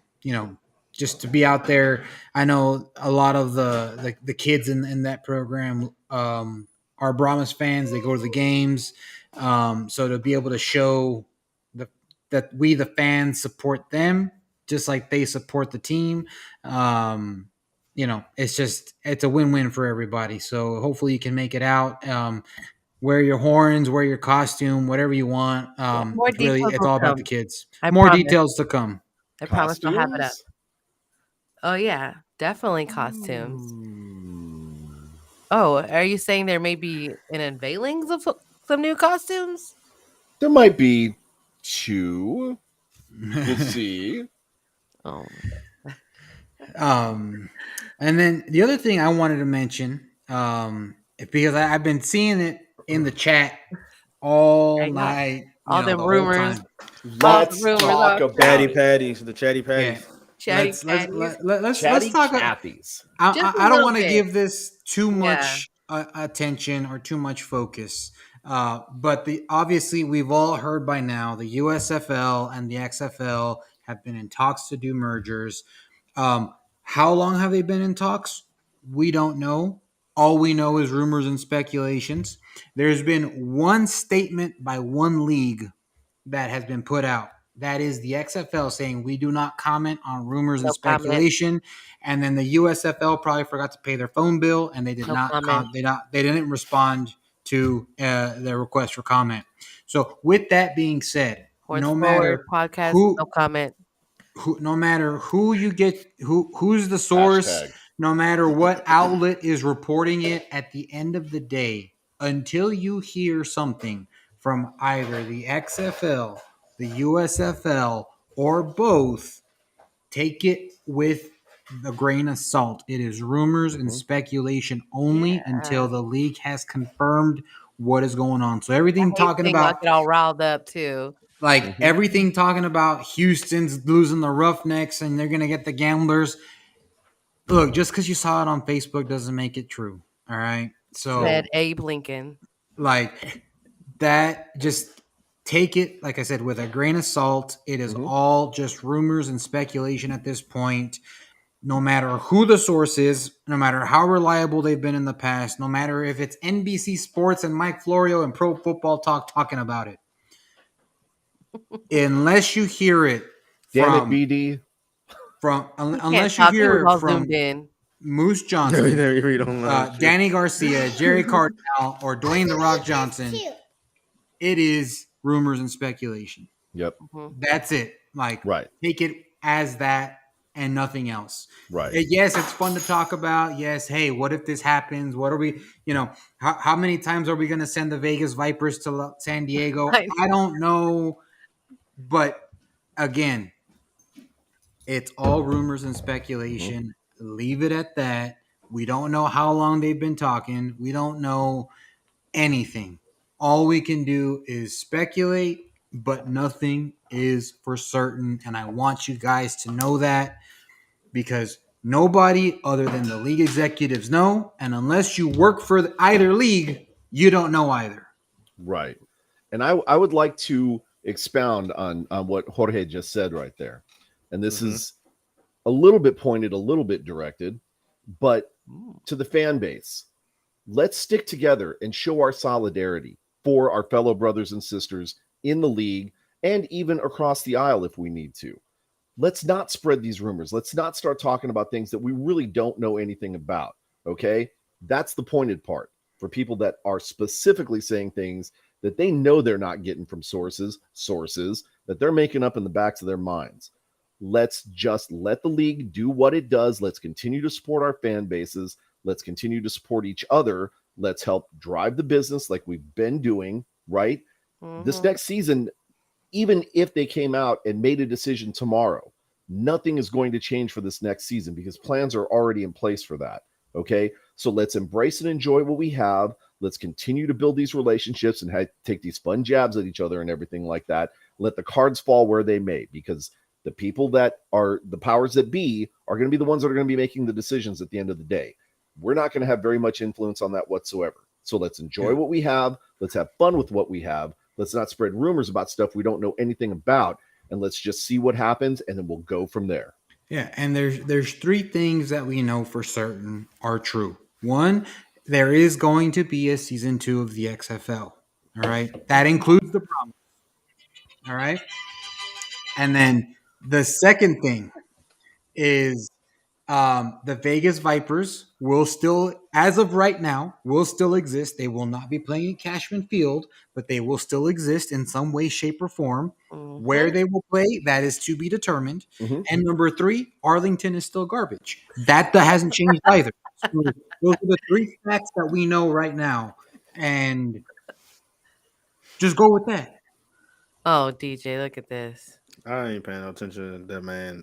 just to be out there. I know a lot of the kids in that program are Brahmas fans. They go to the games, so to be able to show that we the fans support them just like they support the team. It's a win-win for everybody. So hopefully you can make it out. Wear your horns, wear your costume, whatever you want. It's all about the kids. More details to come. I promise I'll have it up. Costumes? Oh yeah, definitely costumes. Oh, are you saying there may be an unveilings of some new costumes? There might be 2. We'll see. Oh, And then the other thing I wanted to mention, because I've been seeing it in the chat all night, all the rumors. Let's rumors talk are- about Patty it. Patties, the chatty patties. Chatty Let's Chatty talk. Cathy's. Just a I don't little want to bit. give this too much attention or too much focus, but obviously we've all heard by now the USFL and the XFL have been in talks to do mergers. How long have they been in talks? We don't know. All we know is rumors and speculations. There's been one statement by one league that has been put out. That is the XFL saying we do not comment on rumors and speculation. And then the USFL probably forgot to pay their phone bill, and they did they didn't respond to their request for comment. So with that being said, no matter podcast, who- no comment. no matter who you get, who's the source, Hashtag. no matter what outlet is reporting it, at the end of the day, until you hear something from either the XFL, the USFL, or both, take it with a grain of salt. It is rumors and speculation only until the league has confirmed what is going on. So everything talking about get all riled up too. like everything talking about Houston's losing the Roughnecks and they're going to get the Gamblers. Look, just because you saw it on Facebook doesn't make it true. All right. So, Said Abe Lincoln. like that, just take it, like I said, with a grain of salt. It is all just rumors and speculation at this point. No matter who the source is, no matter how reliable they've been in the past, no matter if it's NBC Sports and Mike Florio and Pro Football Talk talking about it. Unless you hear it Damn it, BD. unless you hear it from Moose Johnson, Danny Garcia, Jerry Cardinal, or Dwayne The Rock Johnson, it is rumors and speculation. Yep. That's it. Like, Right. take it as that and nothing else. Right. Yes, it's fun to talk about. Yes, hey, what if this happens? What are we, how many times are we going to send the Vegas Vipers to San Diego? I don't know. But again, it's all rumors and speculation. Leave it at that. We don't know how long they've been talking. We don't know anything. All we can do is speculate, but nothing is for certain. And I want you guys to know that, because nobody other than the league executives know. And unless you work for either league, you don't know either. Right. And I would like to expound on what Jorge just said right there. And this is a little bit pointed, a little bit directed, but to the fan base, let's stick together and show our solidarity for our fellow brothers and sisters in the league and even across the aisle if we need to. Let's not spread these rumors. Let's not start talking about things that we really don't know anything about. Okay. That's the pointed part for people that are specifically saying things that they know they're not getting from sources that they're making up in the backs of their minds. Let's just let the league do what it does. Let's continue to support our fan bases. Let's continue to support each other. Let's help drive the business like we've been doing, right? This next season, even if they came out and made a decision tomorrow, nothing is going to change for this next season because plans are already in place for that. Okay. So let's embrace and enjoy what we have. Let's continue to build these relationships and take these fun jabs at each other and everything like that. Let the cards fall where they may, because the people that are the powers that be are going to be the ones that are going to be making the decisions at the end of the day. We're not going to have very much influence on that whatsoever. So let's enjoy what we have. Let's have fun with what we have. Let's not spread rumors about stuff we don't know anything about. And let's just see what happens, and then we'll go from there. Yeah, and there's three things that we know for certain are true. One, there is going to be a season 2 of the XFL. All right. That includes the promise. All right. And then the second thing is the Vegas Vipers will still, as of right now, will still exist. They will not be playing at Cashman Field, but they will still exist in some way, shape, or form. Where they will play, that is to be determined. And number 3, Arlington is still garbage. That hasn't changed either. So those are the 3 facts that we know right now. And just go with that. Oh, DJ, look at this. I ain't paying no attention to that man.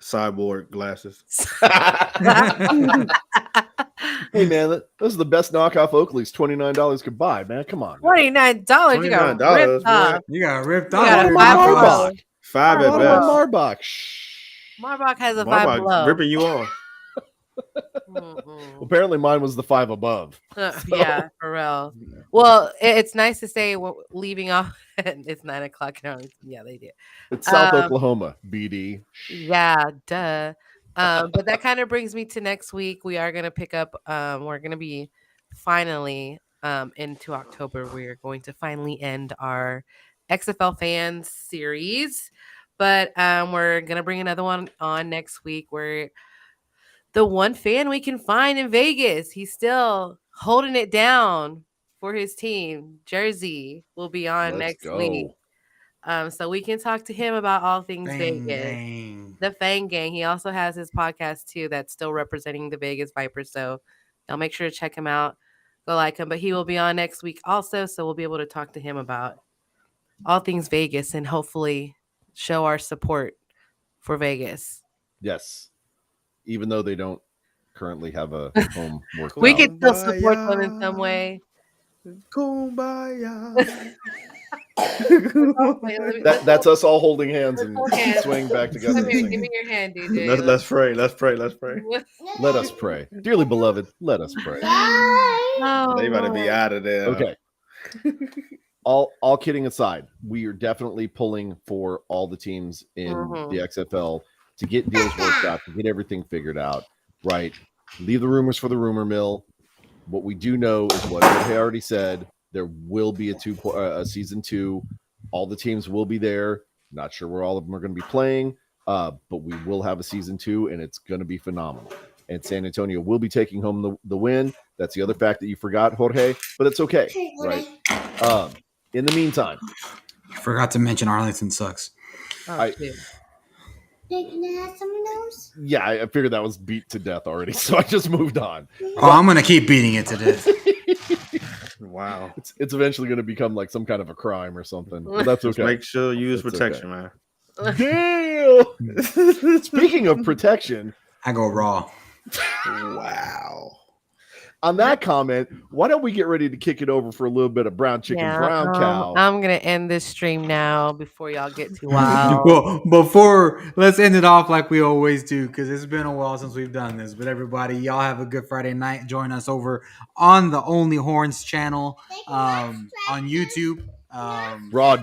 Cyborg glasses. Hey man, those are the best knockoff Oakleys. $29 could buy, man. Come on. $29. You got ripped off. You got ripped You got off. a five below. Five at best. Marbach. Marbach has a 5 below. Ripping you off. Apparently mine was the 5 above. Yeah, for real. Well, it's nice to say we're leaving off. It's 9 o'clock now. Yeah, they did. It's South Oklahoma, BD. Yeah, duh. But that kind of brings me to next week. We are going to pick up. We're going to be finally into October. We're going to finally end our XFL fans series. But we're going to bring another one on next week where the one fan we can find in Vegas, he's still holding it down for his team. Jersey will be on next week. So we can talk to him about all things Vegas. The Fang Gang. He also has his podcast too that's still representing the Vegas Vipers. So y'all make sure to check him out. Go like him. But he will be on next week also. So we'll be able to talk to him about all things Vegas and hopefully show our support for Vegas. Yes. Even though they don't currently have a home work. We can still support them in some way. Kumbaya. That's us all holding hands and swaying back together. Give me your hand, DJ. Let's pray. Let's pray. Let us pray. Dearly beloved, let us pray. Oh, They about to be out of there. Okay. All kidding aside, we are definitely pulling for all the teams in the XFL to get deals worked out, to get everything figured out, right? Leave the rumors for the rumor mill. What we do know is what I already said. There will be a season 2. All the teams will be there. Not sure where all of them are going to be playing, but we will have a season 2, and it's going to be phenomenal. And San Antonio will be taking home the win. That's the other fact that you forgot, Jorge, but it's okay, right? In the meantime, I forgot to mention Arlington sucks. Oh, I- shit. yeah, I figured that was beat to death already, so I just moved on. Oh, I'm gonna keep beating it to death. Wow. It's eventually going to become like some kind of a crime or something. But that's Just okay. make sure you use It's protection, man. Damn. Speaking of protection, I go raw. Wow. on that comment, why don't we get ready to kick it over for a little bit of brown chicken, brown cow? I'm gonna end this stream now before y'all get too wild. Well, let's end it off like we always do because it's been a while since we've done this. But everybody, y'all have a good Friday night. Join us over on the Only Horns channel on YouTube. Raw dog.